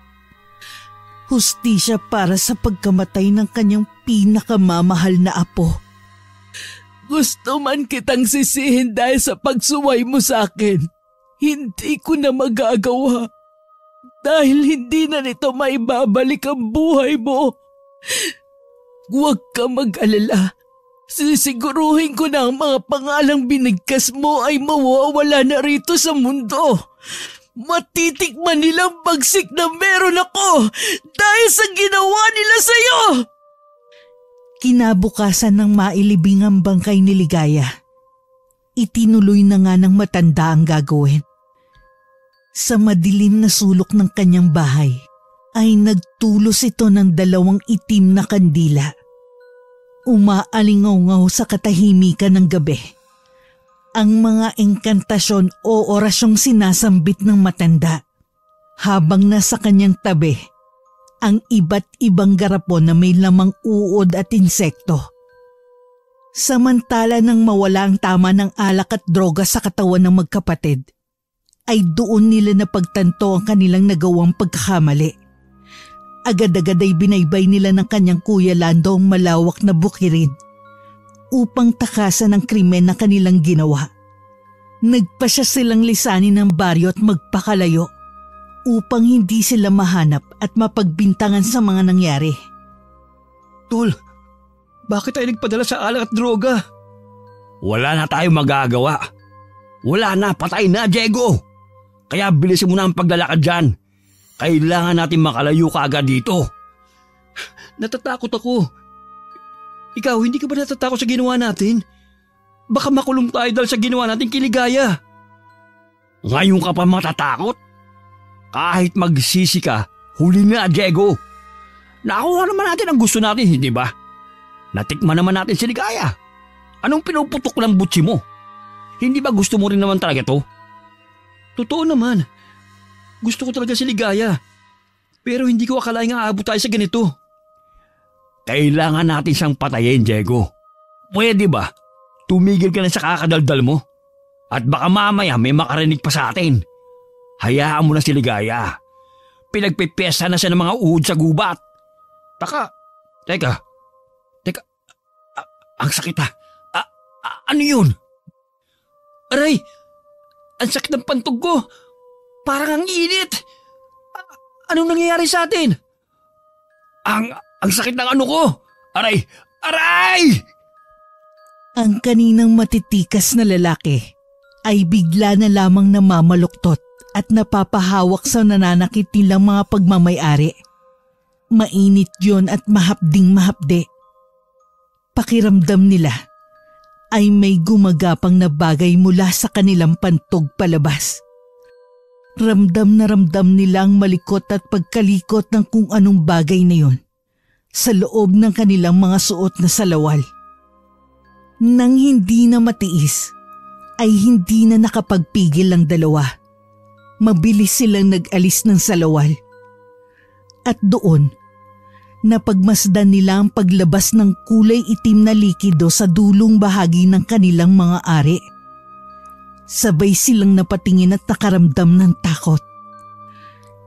Hustisya para sa pagkamatay ng kanyang pinakamamahal na apo. Gusto man kitang sisihin dahil sa pagsuway mo sa akin, hindi ko na magagawa. Dahil hindi na nito maibabalik ang buhay mo. Huwag ka mag-alala. Sisiguruhin ko na ang mga pangalang binigkas mo ay mawawala na rito sa mundo. Matitikman nilang bagsik na meron ako dahil sa ginawa nila sa'yo. Kinabukasan ng mailibing ang bangkay ni Ligaya, itinuloy na nga ng matanda ang gagawin. Sa madilim na sulok ng kanyang bahay ay nagtulos ito ng dalawang itim na kandila. Umaalingaw-ngaw sa katahimikan ng gabi ang mga engkantasyon o orasyong sinasambit ng matanda habang nasa kanyang tabi ang iba't ibang garapon na may lamang uod at insekto. Samantala nang mawala ang tama ng alak at droga sa katawan ng magkapatid, ay doon nila napagtanto ang kanilang nagawang pagkakamali. Agad-agad ay binaybay nila ng kanyang kuya Lando ang malawak na bukirin upang takasan ang krimen na kanilang ginawa. Nagpasya silang lisanin ng baryo at magpakalayo upang hindi sila mahanap at mapagbintangan sa mga nangyari. Tol, bakit tayo nagpadala sa alak at droga? Wala na tayong magagawa. Wala na, patay na, Diego. Kaya bilisin mo na ang paglalakad dyan. Kailangan natin makalayo kaagad dito. Natatakot ako. Ikaw, hindi ka ba natatakot sa ginawa natin? Baka makulong tayo dahil sa ginawa natin kay Ligaya. Ngayon ka pa matatakot? Kahit magsisi ka, huli na, Diego. Nakuha naman natin ang gusto natin, hindi ba? Natikman naman natin si Ligaya. Anong pinuputok ng butsi mo? Hindi ba gusto mo rin naman talaga to? Totoo naman. Gusto ko talaga si Ligaya. Pero hindi ko akalaing aabot tayo sa ganito. Kailangan natin siyang patayin, Diego. Pwede ba? Tumigil ka na sa kakadaldal mo. At baka mamaya may makarinig pa sa atin. Hayaan mo na si Ligaya. Pinagpipesa na siya ng mga uhod sa gubat. Teka. Ang sakit ha. Ano yun? Aray! Ang sakit ng pantog ko. Parang ang init. Anong nangyayari sa atin? Ang sakit ng ano ko. Aray! Aray! Ang kaninang matitikas na lalaki ay bigla na lamang namamaluktot at napapahawak sa nananakit nilang mga pagmamay-ari. Mainit yon at mahapding-mahapde. Pakiramdam nila ay may gumagapang na bagay mula sa kanilang pantog palabas. Ramdam na ramdam nilang malikot at pagkalikot ng kung anong bagay na yon sa loob ng kanilang mga suot na salawal. Nang hindi na matiis, ay hindi na nakapagpigil ang dalawa. Mabilis silang nag-alis ng salawal. At doon, napagmasdan nila ang paglabas ng kulay itim na likido sa dulong bahagi ng kanilang mga ari. Sabay silang napatingin at nakaramdam ng takot.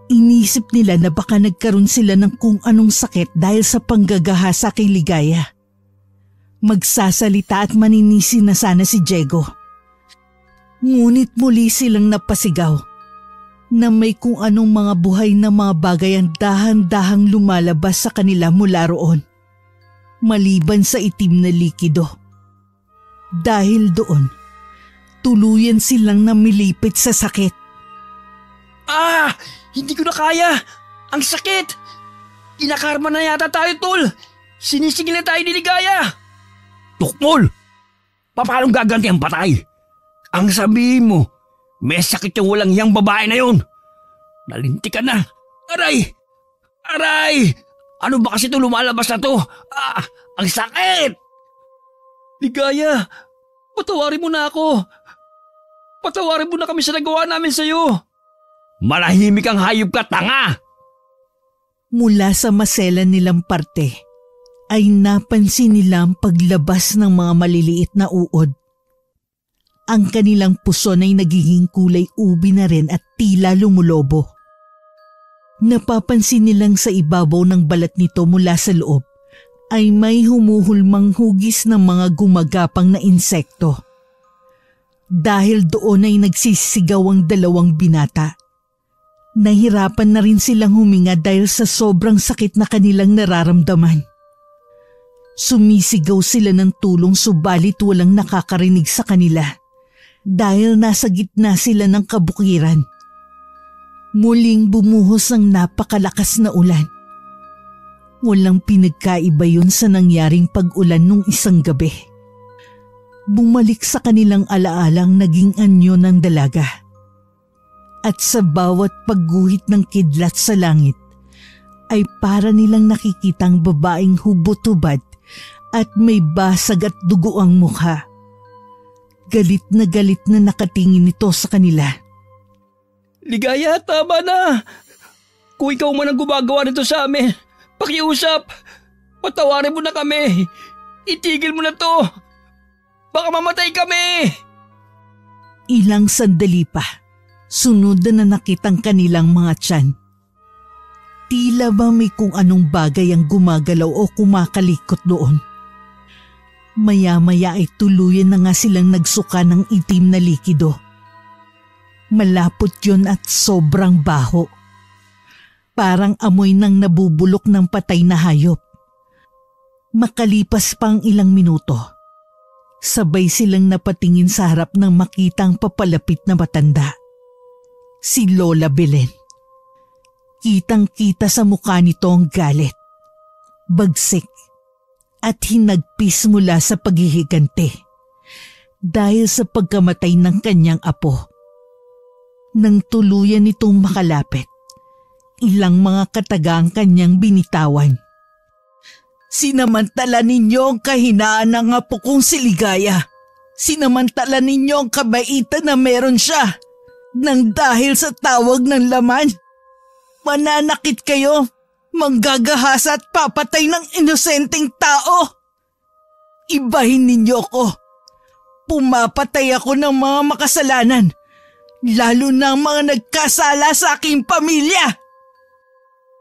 Inisip nila na baka nagkaroon sila ng kung anong sakit dahil sa panggagahasa kay Ligaya. Magsasalita at maninisi na sana si Diego. Ngunit muli silang napasigaw na may kung anong mga buhay na mga bagay ang dahan-dahang lumalabas sa kanila mula roon, maliban sa itim na likido. Dahil doon, tuluyan silang namilipit sa sakit. Hindi ko na kaya! Ang sakit! Inakarma na yata tayo, Tol! Sinisigil na tayo ni Ligaya! Tukmol! Paano gaganti ang patay? Ang sabihin mo, may sakit yung walang hiyang babae na yun. Nalinti ka na. Aray! Aray! Ano ba kasi ito lumalabas na to? Ang sakit! Ligaya, patawarin mo na ako. Patawarin mo na kami sa nagawa namin sa'yo. Malahimik ang hayop ka, tanga! Mula sa maselan nilang parte, ay napansin nila ang paglabas ng mga maliliit na uod. Ang kanilang puson ay nagiging kulay ubi na rin at tila lumulobo. Napapansin nilang sa ibabaw ng balat nito mula sa loob ay may humuhulmang hugis ng mga gumagapang na insekto. Dahil doon ay nagsisigaw ang dalawang binata. Nahirapan na rin silang huminga dahil sa sobrang sakit na kanilang nararamdaman. Sumisigaw sila ng tulong subalit walang nakakarinig sa kanila. Dahil nasa gitna sila ng kabukiran. Muling bumuhos ang napakalakas na ulan. Walang pinagkaiba yun sa nangyaring pag-ulan nung isang gabi. Bumalik sa kanilang alaalang naging anyo ng dalaga. At sa bawat pagguhit ng kidlat sa langit, ay para nilang nakikitang babaeng hubot-hubad at may basag at dugo ang mukha. Galit na nakatingin ito sa kanila. Ligaya, tama na. Kung ikaw man ang gumagawa nito sa amin, pakiusap. Patawarin mo na kami. Itigil mo na to. Baka mamatay kami. Ilang sandali pa, sunod na nanakit ang kanilang mga tiyan. Tila ba may kung anong bagay ang gumagalaw o kumakalikot doon. Maya-maya ay tuluyan na nga silang nagsuka ng itim na likido. Malapot yun at sobrang baho. Parang amoy ng nabubulok ng patay na hayop. Makalipas pang ilang minuto, sabay silang napatingin sa harap ng makitang papalapit na matanda. Si Lola Belen. Kitang-kita sa mukha nito ang galit, bagsik at hinagpis mula sa paghihigante dahil sa pagkamatay ng kanyang apo. Nang tuluyan nitong makalapit, ilang mga kataga ang kanyang binitawan. Sinamantala ninyo ang kahinaan ng apo kong si Ligaya. Sinamantala ninyo ang kabaitan na meron siya. Nang dahil sa tawag ng laman, mananakit kayo, manggagahasa at papatay ng inosenteng tao. Ibahin ninyo ko. Pumapatay ako ng mga makasalanan, lalo na ang mga nagkasala sa aking pamilya.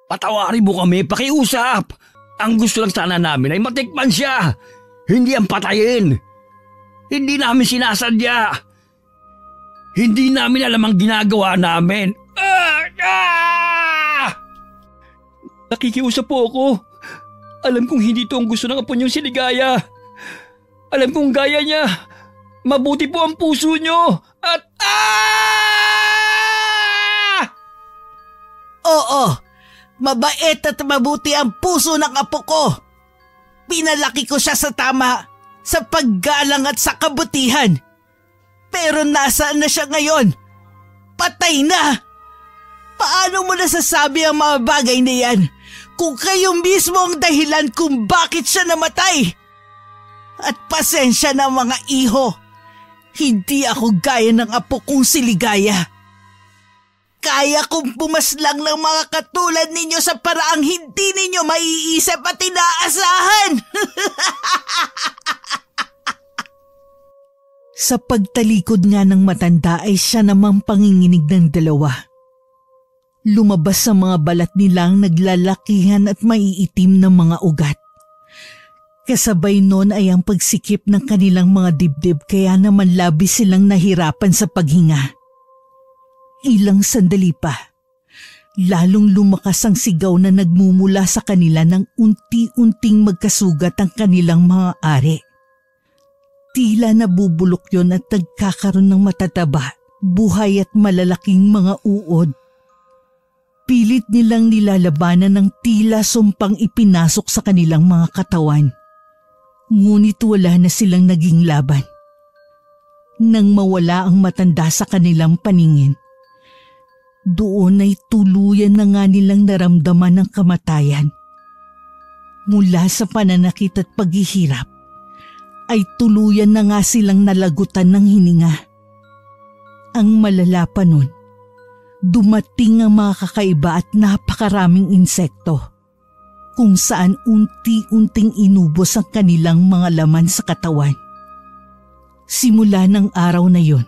Patawarin mo kami, pakiusap. Ang gusto lang sana namin ay matikman siya, hindi ang patayin. Hindi namin sinasadya. Hindi namin alam ang ginagawa namin. Nakikiusap po ako. Alam kong hindi ito ang gusto ng apo niyong si Ligaya. Alam kong gaya niya. Mabuti po ang puso niyo. At Oo, mabait at mabuti ang puso ng apo ko. Pinalaki ko siya sa tama, sa paggalang at sa kabutihan. Pero nasaan na siya ngayon? Patay na! Paano mo nasasabi ang mga bagay na yan kung kayo mismo ang dahilan kung bakit siya namatay? At pasensya na mga iho, hindi ako gaya ng apo kong si Ligaya. Kaya kong pumaslang ng mga katulad ninyo sa paraang hindi ninyo maiisip at inaasahan. Sa pagtalikod nga ng matanda ay siya namang panginginig ng dalawa. Lumabas sa mga balat nilang naglalakihan at maiitim ng mga ugat. Kasabay nun ay ang pagsikip ng kanilang mga dibdib kaya naman labis silang nahirapan sa paghinga. Ilang sandali pa, lalong lumakas ang sigaw na nagmumula sa kanila nang unti-unting magkasugat ang kanilang mga ari. Tila nabubulok yon at nagkakaroon ng matataba, buhay at malalaking mga uod. Pilit nilang nilalabanan ng tila sumpang ipinasok sa kanilang mga katawan. Ngunit wala na silang naging laban. Nang mawala ang matanda sa kanilang paningin, doon ay tuluyan na nga nilang naramdaman ang kamatayan. Mula sa pananakit at paghihirap, ay tuluyan na nga silang nalagutan ng hininga. Ang malala pa nun, dumating ang mga kakaiba at napakaraming insekto, kung saan unti-unting inubos ang kanilang mga laman sa katawan. Simula ng araw na yon,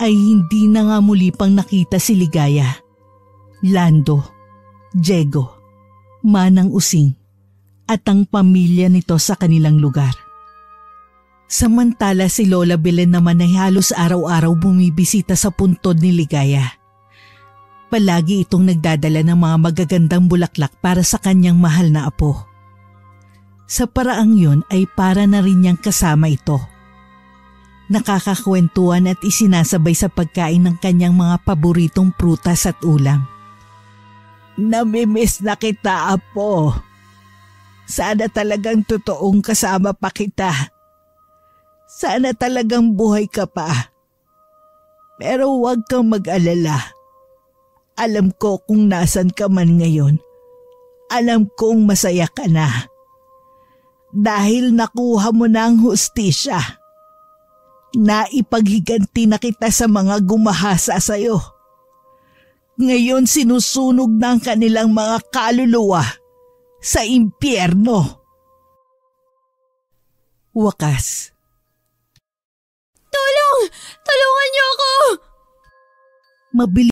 ay hindi na nga muli pang nakita si Ligaya, Lando, Diego, Manang Using, at ang pamilya nito sa kanilang lugar. Samantala si Lola Belen naman ay halos araw-araw bumibisita sa puntod ni Ligaya. Palagi itong nagdadala ng mga magagandang bulaklak para sa kanyang mahal na apo. Sa paraang yun ay para na rin niyang kasama ito. Nakakakwentuhan at isinasabay sa pagkain ng kanyang mga paboritong prutas at ulam. Namimiss na kita, apo. Sana talagang totoong kasama pa kita. Sana talagang buhay ka pa. Pero huwag kang mag-alala. Alam ko kung nasan ka man ngayon. Alam kong masaya ka na. Dahil nakuha mo na ang hustisya. Naipaghiganti na kita sa mga gumahasa sa'yo. Ngayon sinusunog na ang kanilang mga kaluluwa sa impyerno. Wakas. Tulong! Tulungan niyo ako! Mabilis